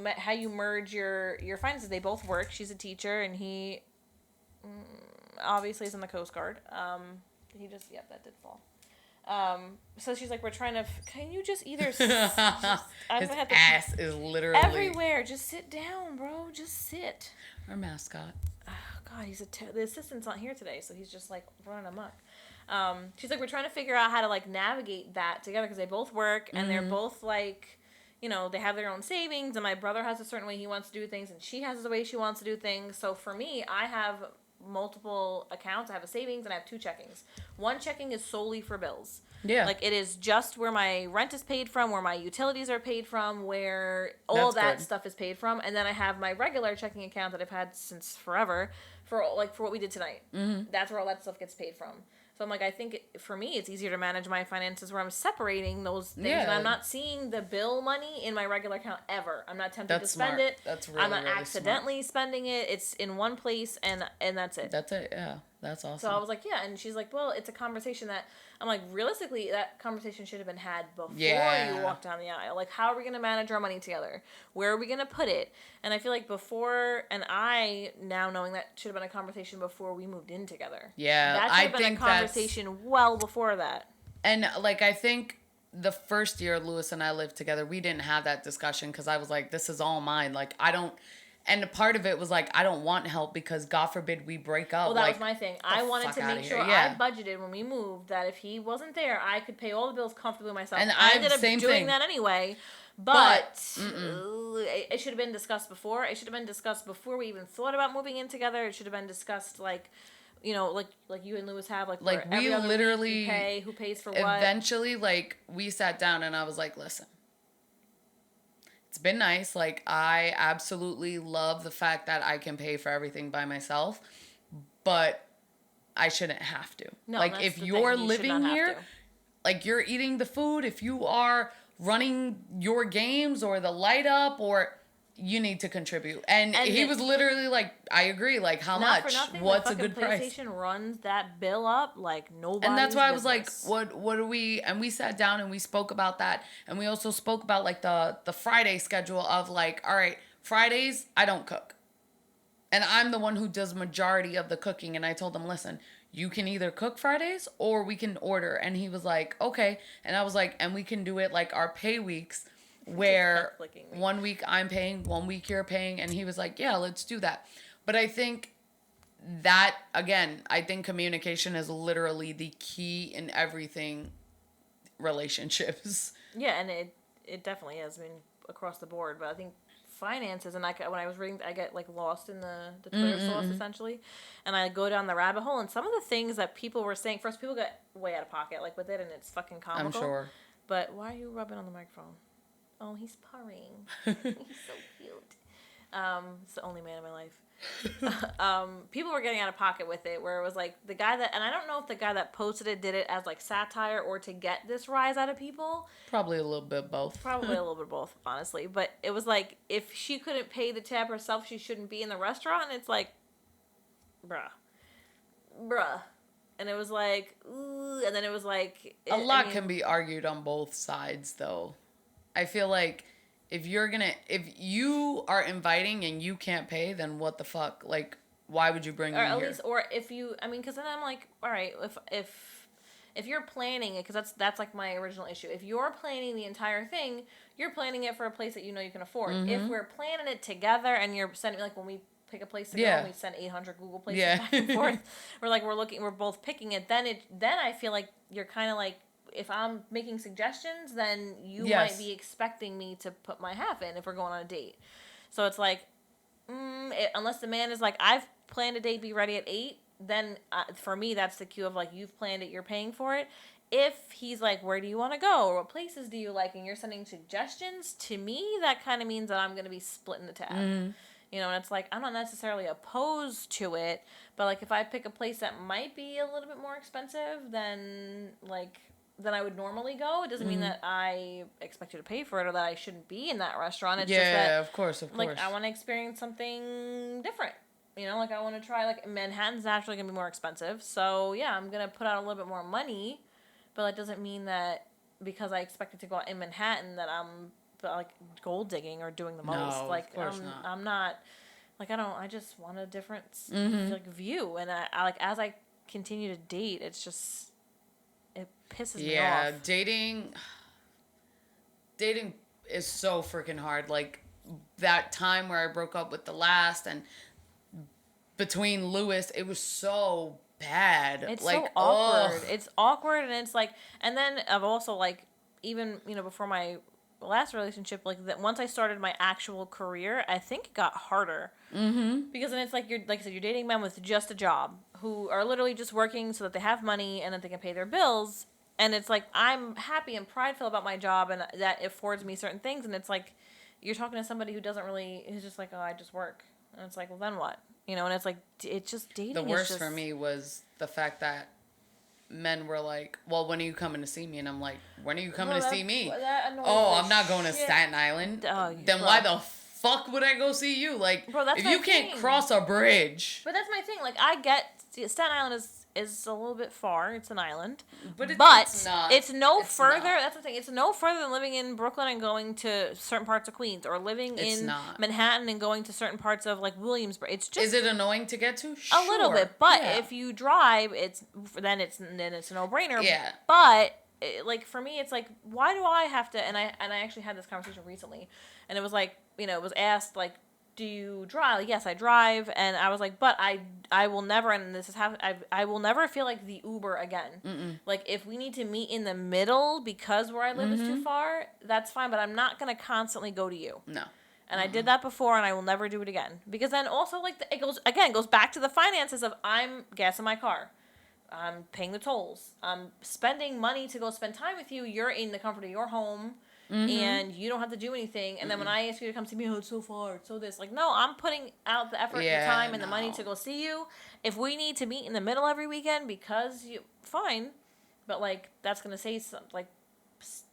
merge your finances. They both work. She's a teacher, and he obviously is in the Coast Guard. He just that did fall. So she's like, we're trying to. Can you just either? His ass is literally everywhere. Just sit down, bro. Just sit. Our mascot. God, the assistant's not here today, so he's just like running amok. She's like, we're trying to figure out how to like navigate that together, because they both work and they're both like, they have their own savings, and my brother has a certain way he wants to do things, and she has the way she wants to do things. So for me, I have multiple accounts. I have a savings and I have 2 checkings. One checking is solely for bills. Yeah. Like, it is just where my rent is paid from, where my utilities are paid from, where all that stuff is paid from. And then I have my regular checking account that I've had since forever for what we did tonight. Mm-hmm. That's where all that stuff gets paid from. So I'm like, I think for me, it's easier to manage my finances where I'm separating those things. Yeah. And I'm not seeing the bill money in my regular account ever. I'm not tempted to spend it. That's really, I'm not accidentally spending it. It's in one place, and that's it. That's it, yeah. That's awesome. So I was like, yeah. And she's like, well, it's a conversation that, I'm like, realistically, that conversation should have been had before you walk down the aisle. Like, how are we going to manage our money together? Where are we going to put it? And I feel like before, and I, now knowing that should have been a conversation before we moved in together. Yeah, that should have been a conversation well before that. And, like, I think the first year Lewis and I lived together, we didn't have that discussion, because I was like, this is all mine. Like, I don't... And part of it was like, I don't want help because God forbid we break up. Well, that was my thing. I wanted to make sure I budgeted when we moved that if he wasn't there, I could pay all the bills comfortably myself. And I ended up doing that anyway. But it should have been discussed before. It should have been discussed before we even thought about moving in together. It should have been discussed like you and Lewis have, like we literally pay, who pays for what. Eventually, like, we sat down and I was like, listen. It's been nice. Like, I absolutely love the fact that I can pay for everything by myself, but I shouldn't have to. No, like, if you're living here, like, you're eating the food, if you are running your games or the light up, or you need to contribute. And he was literally like, I agree. Like, how much? What's a good price? PlayStation runs that bill up like nobody. And that's why I was like, what do we? And we sat down and we spoke about that. And we also spoke about like the Friday schedule of like, all right, Fridays I don't cook, and I'm the one who does majority of the cooking. And I told him, listen, you can either cook Fridays or we can order. And he was like, okay. And I was like, and we can do it like our pay weeks, where 1 week I'm paying, 1 week you're paying. And he was like, yeah, let's do that. But I think that, again, I think communication is literally the key in everything relationships. Yeah, and it definitely is. I mean, across the board. But I think finances, and when I was reading, I get like lost in the Twitter sauce essentially, and I go down the rabbit hole, and some of the things that people were saying, first, people got way out of pocket like with it, and it's fucking comical. I'm sure. But why are you rubbing on the microphone? Oh, he's purring. He's so cute. It's the only man in my life. People were getting out of pocket with it, where it was like the guy that, and I don't know if the guy that posted it did it as like satire or to get this rise out of people. Probably a little bit both. Probably a little bit of both, honestly. But it was like, if she couldn't pay the tab herself, she shouldn't be in the restaurant. And it's like, bruh. And it was like, ooh, and then it was like... A lot can be argued on both sides, though. I feel like if you are inviting and you can't pay, then what the fuck? Like, why would you bring me here? Or if you, I mean, because then I'm like, all right, if you're planning it, because that's like my original issue. If you're planning the entire thing, you're planning it for a place that you know you can afford. Mm-hmm. If we're planning it together and you're sending, like when we pick a place to go and we send 800 Google places back and forth, we're both picking it, then I feel like you're kind of like, if I'm making suggestions, then you might be expecting me to put my half in if we're going on a date. So it's like, unless the man is like, I've planned a date, be ready at 8, then for me, that's the cue of like, you've planned it, you're paying for it. If he's like, where do you want to go? Or what places do you like? And you're sending suggestions, to me, that kind of means that I'm going to be splitting the tab. Mm-hmm. You know, and it's like, I'm not necessarily opposed to it, but like if I pick a place that might be a little bit more expensive than I would normally go, it doesn't mean that I expect you to pay for it or that I shouldn't be in that restaurant. It's just that, of course. Like, I want to experience something different. You know, like I want to try, like, Manhattan's naturally going to be more expensive. So, yeah, I'm going to put out a little bit more money, but that doesn't mean that because I expect it to go out in Manhattan that I'm like gold digging or doing the most. No, like, of course not. I'm not, like, I just want a different like view. And I like, as I continue to date, it's just, it pisses me off. Yeah, dating is so freaking hard. Like that time where I broke up with the last, and between Lewis, it was so bad. It's like, so awkward. Ugh. It's awkward, and it's like, and then I've also like, even, you know, before my last relationship, like that once I started my actual career, I think it got harder. Mm-hmm. Because then it's like, you're, like I said, you're dating men with just a job who are literally just working so that they have money and that they can pay their bills. And it's like, I'm happy and prideful about my job and that affords me certain things. And it's like, you're talking to somebody who doesn't really, who's just like, oh, I just work. And it's like, well, then what? You know, and it's like, it's just dating. The worst for me was the fact that men were like, well, when are you coming to see me? And I'm like, when are you coming to see me? I'm not going to Staten Island. Then why the fuck would I go see you? Like, bro, if you can't cross a bridge. But that's my thing. Like, I get, Staten Island is a little bit far. It's an island. But it's not. It's no further. That's the thing. It's no further than living in Brooklyn and going to certain parts of Queens, or living in Manhattan and going to certain parts of, like, Williamsburg. It's just... Is it annoying to get to? Sure. A little bit. But if you drive, it's a no-brainer. Yeah. But, like, for me, it's like, why do I have to... And I actually had this conversation recently. And it was like, you know, it was asked, like, do you drive? Like, yes, I drive. And I was like, but I will never, and this is how, I will never feel like the Uber again. Mm-mm. Like, if we need to meet in the middle because where I live is too far, that's fine, but I'm not going to constantly go to you. No. And I did that before, and I will never do it again. Because then also, like, it goes back to the finances of, I'm gassing my car. I'm paying the tolls. I'm spending money to go spend time with you. You're in the comfort of your home. Mm-hmm. And you don't have to do anything. And then when I ask you to come see me, oh, it's so far, it's so this. Like, no, I'm putting out the effort and the time and the money to go see you. If we need to meet in the middle every weekend because you, fine. But, like, that's going to say something, like,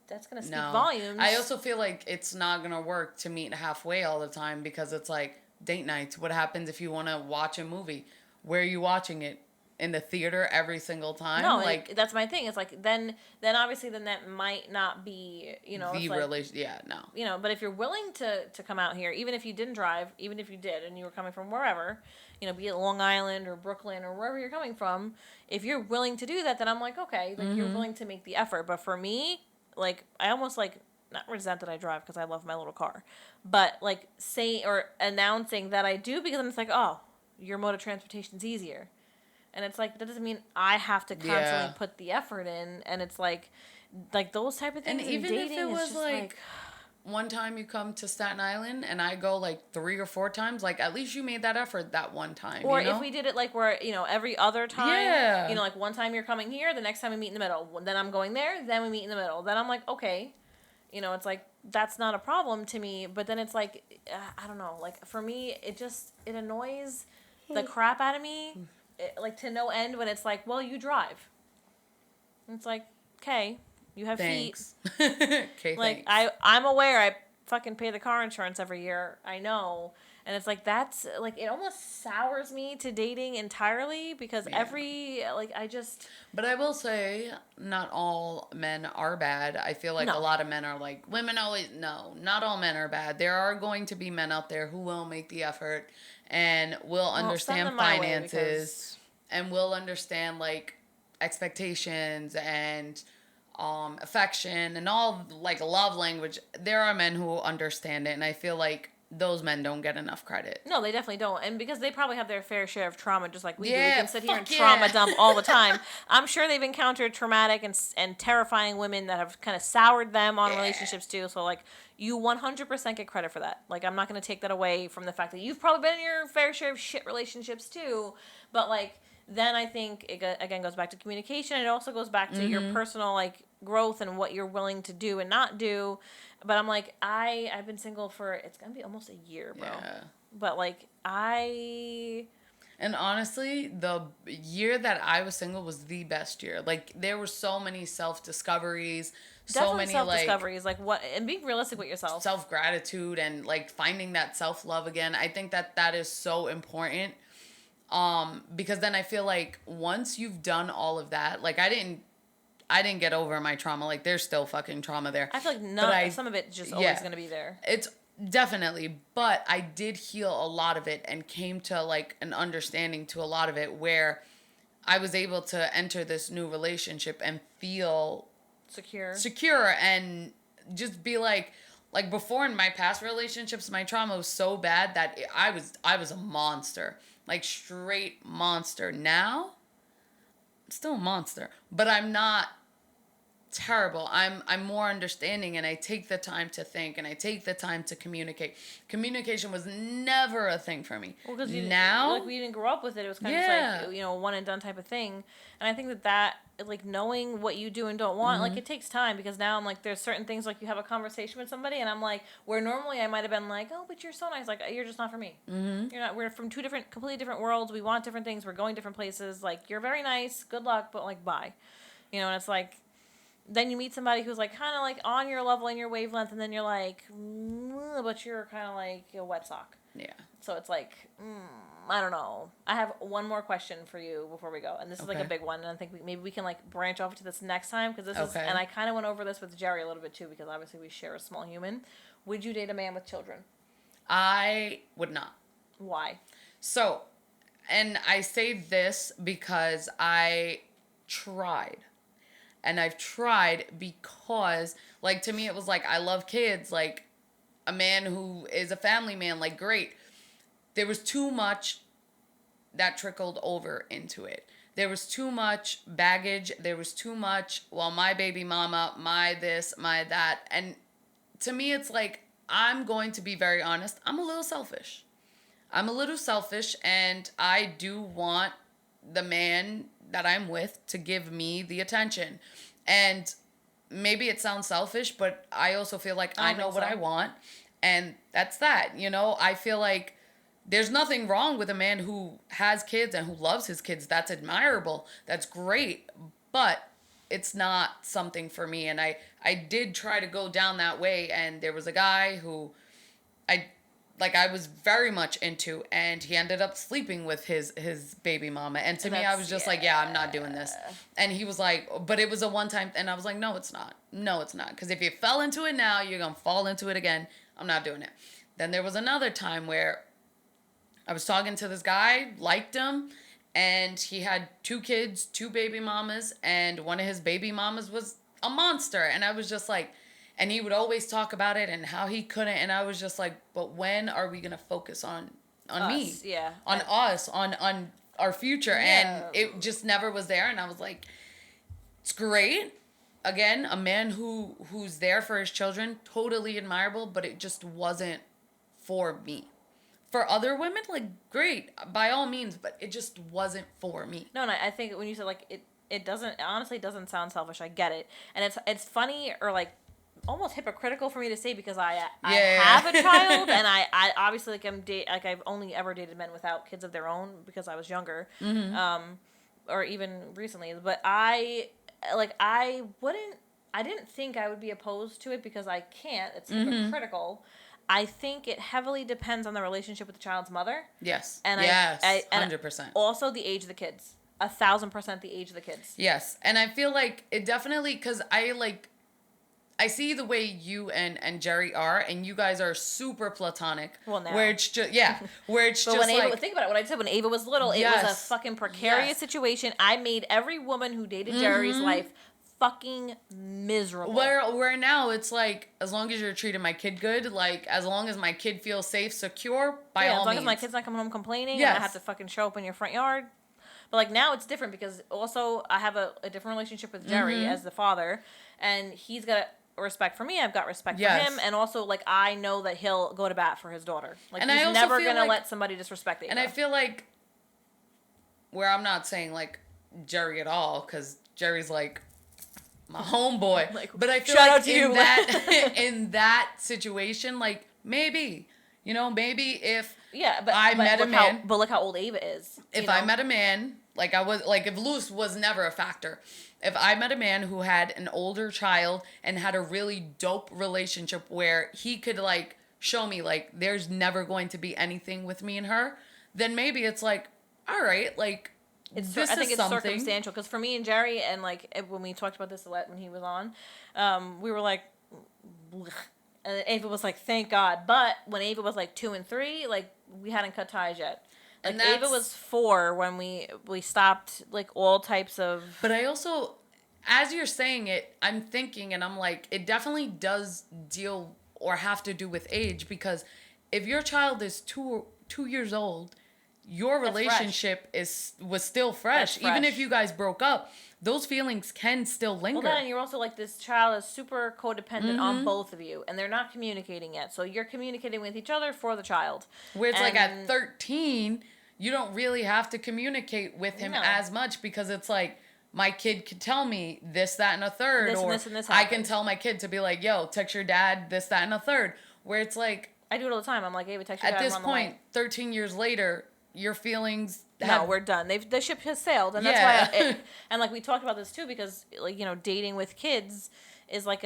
that's going to speak volumes. I also feel like it's not going to work to meet halfway all the time because it's like date nights. What happens if you want to watch a movie? Where are you watching it? In the theater every single time? No, like, that's my thing. It's like, then obviously then that might not be, you know, the relation. Yeah, no. You know, but if you're willing to come out here, even if you didn't drive, even if you did and you were coming from wherever, you know, be it Long Island or Brooklyn or wherever you're coming from, if you're willing to do that, then I'm like, okay, like, you're willing to make the effort. But for me, like, I almost, like, not resent that I drive because I love my little car, but, like, say or announcing that I do, because then it's like, oh, your mode of transportation's easier. And it's like, that doesn't mean I have to constantly put the effort in. And it's like those type of things. And even if it was like one time you come to Staten Island and I go like 3 or 4 times, like at least you made that effort that one time. Or you know? if we did it like where, you know, every other time, you know, like one time you're coming here, the next time we meet in the middle. Then I'm going there, then we meet in the middle. Then I'm like, okay, you know, it's like that's not a problem to me. But then it's like, I don't know, like for me, it annoys the crap out of me, like to no end when it's like, well, you drive. And it's like, okay, you have Thanks. feet. Okay, Like thanks. I'm aware I fucking pay the car insurance every year. I know. And it's like that's like it almost sours me to dating entirely because Yeah. But I will say, not all men are bad. I feel like a No. lot of men are like, women always, no, not all men are bad. There are going to be men out there who will make the effort and will Well, send understand them my way finances and will understand like expectations and affection and all like love language. There are men who understand it, and I feel like those men don't get enough credit. no, they definitely don't. And because they probably have their fair share of trauma, just like we do. We Yeah, can sit here and fuck trauma yeah. dump all the time. I'm sure they've encountered traumatic and terrifying women that have kind of soured them on Yeah. relationships too. So, like, you 100% get credit for that. Like, I'm not going to take that away from the fact that you've probably been in your fair share of shit relationships too. But, like, then I think it again goes back to communication. It also goes back to your personal, like, growth and what you're willing to do and not do. But I'm like, I've been single for, it's going to be almost a year, bro. Yeah. But like And honestly, the year that I was single was the best year. Like there were so many self discoveries, so definitely many self like discoveries, like what, and being realistic with yourself. self gratitude and like finding that self love again. I think that that is so important. Because then I feel like once you've done all of that, like I didn't get over my trauma. Like there's still fucking trauma there. I feel like some of it's just always yeah. gonna be there. It's definitely, but I did heal a lot of it and came to like an understanding to a lot of it where I was able to enter this new relationship and feel secure and just be like before in my past relationships my trauma was so bad that I was a monster, like straight monster. Now I'm still a monster, but I'm not terrible. I'm more understanding and I take the time to think and I take the time to communicate. Communication was never a thing for me. Well, because now like we didn't grow up with it. It was kind of just like, you know, one and done type of thing. And I think that like knowing what you do and don't want, like it takes time because now I'm like there's certain things like you have a conversation with somebody and I'm like where normally I might have been like, oh, but you're so nice, like you're just not for me. You're not. We're from two completely different worlds. We want different things. We're going different places. Like you're very nice. Good luck, but like bye. You know, and it's like. Then you meet somebody who's like kind of like on your level and your wavelength, and then you're like, but you're kind of like a wet sock. Yeah. So it's like, I don't know. I have one more question for you before we go, and this is like a big one, and I think maybe we can like branch off to this next time because this is, and I kind of went over this with Jerry a little bit too because obviously we share a small human. Would you date a man with children? I would not. Why? So, and I say this because I tried. And I've tried because, like, to me, it was like, I love kids. Like, a man who is a family man, like, great. There was too much that trickled over into it. There was too much baggage. There was too much, well, my baby mama, my this, my that. And to me, it's like, I'm going to be very honest. I'm a little selfish. And I do want the man that I'm with to give me the attention. And maybe it sounds selfish, but I also feel like I know what I want. And that's that. You know, I feel like there's nothing wrong with a man who has kids and who loves his kids. That's admirable. That's great. But it's not something for me. And I did try to go down that way. And there was a guy who I was very much into, and he ended up sleeping with his baby mama. And to me, I was just like, yeah, I'm not doing this. And he was like, but it was a one-time, and I was like, no, it's not. No, it's not. Because if you fell into it now, you're going to fall into it again. I'm not doing it. Then there was another time where I was talking to this guy, liked him, and he had 2 kids, 2 baby mamas, and one of his baby mamas was a monster. And I was just like, and he would always talk about it and how he couldn't. And I was just like, but when are we going to focus on us, me? Yeah. On us, on our future. Yeah. And it just never was there. And I was like, it's great. Again, a man who's there for his children, totally admirable, but it just wasn't for me. For other women, like, great, by all means, but it just wasn't for me. No, I think when you said, like, it honestly doesn't sound selfish. I get it. And it's funny or, like, almost hypocritical for me to say because I Yeah. have a child and I obviously like I've only ever dated men without kids of their own because I was younger, or even recently. But I didn't think I would be opposed to it because I can't. It's hypocritical. I think it heavily depends on the relationship with the child's mother. Yes. And yes. and 100%. also the age of the kids. 1,000% the age of the kids. Yes. And I feel like it definitely, because I see the way you and Jerry are, and you guys are super platonic. Well, now. Where it's just, yeah. Where it's but just when like. Ava, think about it. What I said when Ava was little, it was a Yes. fucking precarious Yes. situation. I made every woman who dated Jerry's life fucking miserable. Where now it's like, as long as you're treating my kid good, like, as long as my kid feels safe, secure, by all means. As long as my kid's not coming home complaining Yes. and I have to fucking show up in your front yard. But like now it's different because also I have a different relationship with Jerry as the father, and he's got respect for me. I've got respect for him, and also like I know that he'll go to bat for his daughter. Like and he's I also never feel gonna like, let somebody disrespect Ava. And I feel like, where I'm not saying like Jerry at all, because Jerry's like my homeboy, like, but I feel shout like out to you. that in that situation, like maybe if I met a man, but look how old Ava is. If I met a man, like I was, like if Luce was never a factor, if I met a man who had an older child and had a really dope relationship where he could like show me like there's never going to be anything with me and her, then maybe it's like, all right, like I think it's something. circumstantial because for me and Jerry and like when we talked about this when he was on, we were like, blech. And Ava was like, thank God. But when Ava was like 2 and 3, like we hadn't cut ties yet. Like Ava was 4 when we stopped like all types of. But I also, as you're saying it, I'm thinking and I'm like, it definitely does deal or have to do with age, because if your child is 2 years old, your relationship was still fresh. Even if you guys broke up, those feelings can still linger. Well, then you're also like, this child is super codependent on both of you, and they're not communicating yet. So you're communicating with each other for the child. Where it's like at 13, you don't really have to communicate with him as much, because it's like, my kid could tell me this, that, and a third. This I can tell my kid to be like, yo, text your dad this, that, and a third. Where it's like... I do it all the time. I'm like, Ava, text your dad. At this point, 13 years later, your feelings... No, we're done. The ship has sailed, and that's why. And like we talked about this too, because like dating with kids is like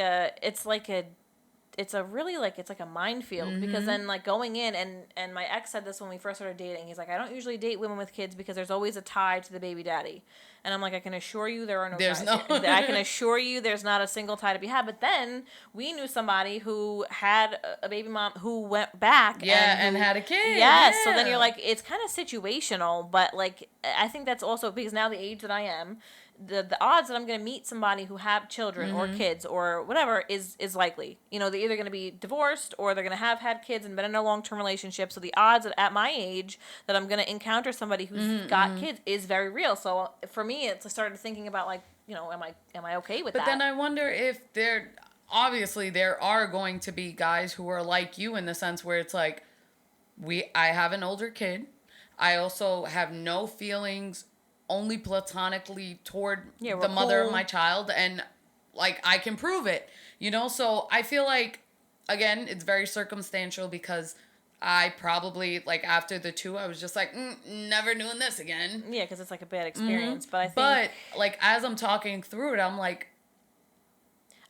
it's a really like it's like a minefield, because then like going in and my ex said this when we first started dating. He's like, I don't usually date women with kids because there's always a tie to the baby daddy, and I'm like, I can assure you there are no ties. I can assure you there's not a single tie to be had. But then we knew somebody who had a baby mom who went back and had a kid. Yes, so then you're like, it's kind of situational, but like I think that's also because now the age that I am, the odds that I'm going to meet somebody who have children or kids or whatever is likely. They're either going to be divorced or they're going to have had kids and been in a long-term relationship. So the odds that at my age that I'm going to encounter somebody who's got kids is very real. So for me, I started thinking about like, am I okay with that? But then I wonder if obviously there are going to be guys who are like you in the sense where it's like, I have an older kid. I also have no feelings only platonically toward the mother of my child, and like I can prove it, so I feel like, again, it's very circumstantial, because I probably like after the 2 I was just like, never doing this again, because it's like a bad experience. But I think, but like as I'm talking through it, I'm like,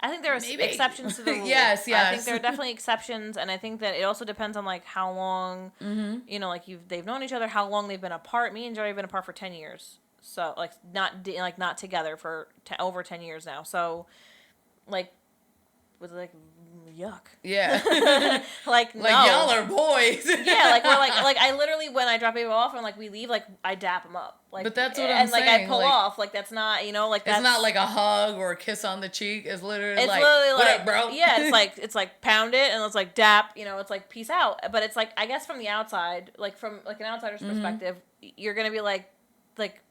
I think there are exceptions to the rule. Yes. I think there are definitely exceptions, and I think that it also depends on like how long, like they've known each other, how long they've been apart. Me and Jerry have been apart for 10 years. So like not together for over 10 years now. So like was like yuck. Yeah. like no. Y'all are boys. Yeah, like we're like I literally, when I drop Ava off and like we leave, like I dap him up. Like, but that's what I'm saying. And like I pull off. Like that's not, like that's, it's not like a hug or a kiss on the cheek. It's literally like, what up, bro? Yeah, it's like pound it and it's like dap. It's like peace out. But it's like, I guess from the outside, like from like an outsider's perspective, you're gonna be like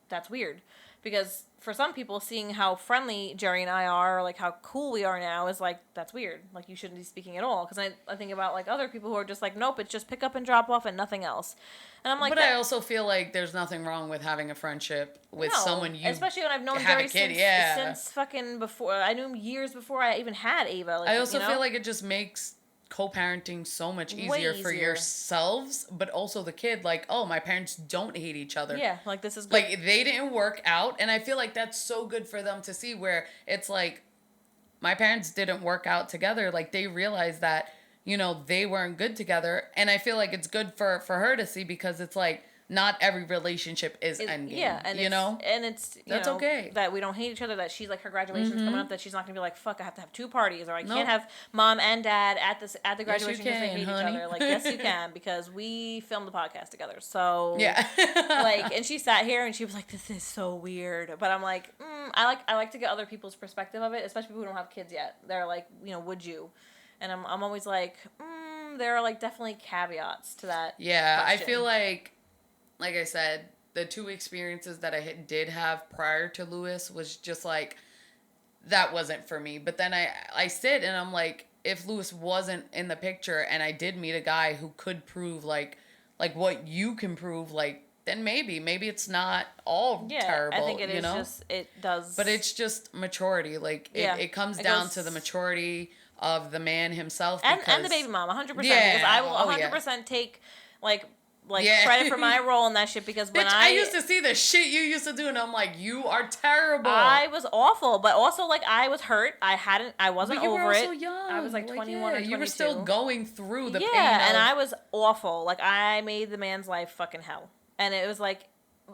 that's weird, because for some people, seeing how friendly Jerry and I are, or like how cool we are now, is like, that's weird. Like, you shouldn't be speaking at all. Because I think about like other people who are just like, nope, it's just pick up and drop off and nothing else. And I'm like, but I also feel like there's nothing wrong with having a friendship with someone you especially when I've known have Jerry a kid, since fucking before. I knew him years before I even had Ava. Like, I also feel like it just makes co-parenting so much easier for yourselves, but also the kid. Like, oh, my parents don't hate each other. Yeah, like this is good. Like, they didn't work out, and I feel like that's so good for them to see, where it's like, my parents didn't work out together. Like, they realized that, you know, they weren't good together, and I feel like it's good for her to see, because it's like, not every relationship is endgame. Yeah, and it's that's okay that we don't hate each other. That she's like, her graduation's coming up. That she's not gonna be like, fuck, I have to have 2 parties, or I can't have mom and dad at the graduation because they hate each other. Like, yes, you can, because we filmed the podcast together. So yeah, like, and she sat here and she was like, this is so weird. But I'm like, I like to get other people's perspective of it, especially people who don't have kids yet. They're like, would you? And I'm always like, there are like definitely caveats to that. Yeah, question. I feel like I said, the 2 experiences that I did have prior to Lewis was just like, that wasn't for me. But then I sit and I'm like, if Lewis wasn't in the picture and I did meet a guy who could prove like what you can prove, like, then maybe it's not all terrible. I think it is just, it does. But it's just maturity. Like, it comes down to the maturity of the man himself. And the baby mom, 100%. Because I will 100% take, credit for my role in that shit, because when I used to see the shit you used to do, and I'm like, you are terrible. I was awful, but also, like, I was hurt. I wasn't over it. You were also young. I was, like 21 or 22. You were still going through the pain. Yeah, and I was awful. Like, I made the man's life fucking hell. And it was like,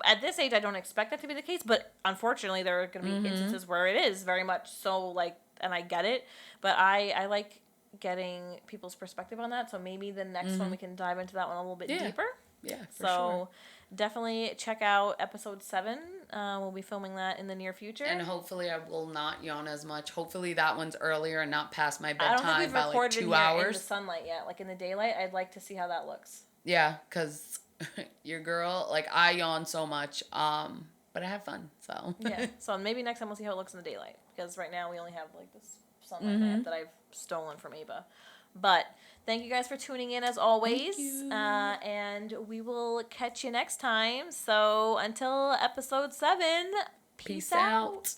at this age, I don't expect that to be the case, but unfortunately, there are going to be instances where it is very much so, like, and I get it, but I like getting people's perspective on that, so maybe the next one we can dive into that one a little bit deeper. Yeah, for so sure. Definitely check out episode 7. We'll be filming that in the near future. And hopefully I will not yawn as much. Hopefully that one's earlier and not past my bedtime. I don't think we've by recorded like 2 hours. in the sunlight yet. Like in the daylight, I'd like to see how that looks. Yeah, because your girl, like, I yawn so much, but I have fun, so. Yeah, so maybe next time we'll see how it looks in the daylight, because right now we only have like this sunlight lamp that I've stolen from Ava. But thank you guys for tuning in as always. And we will catch you next time. So until episode 7, peace out.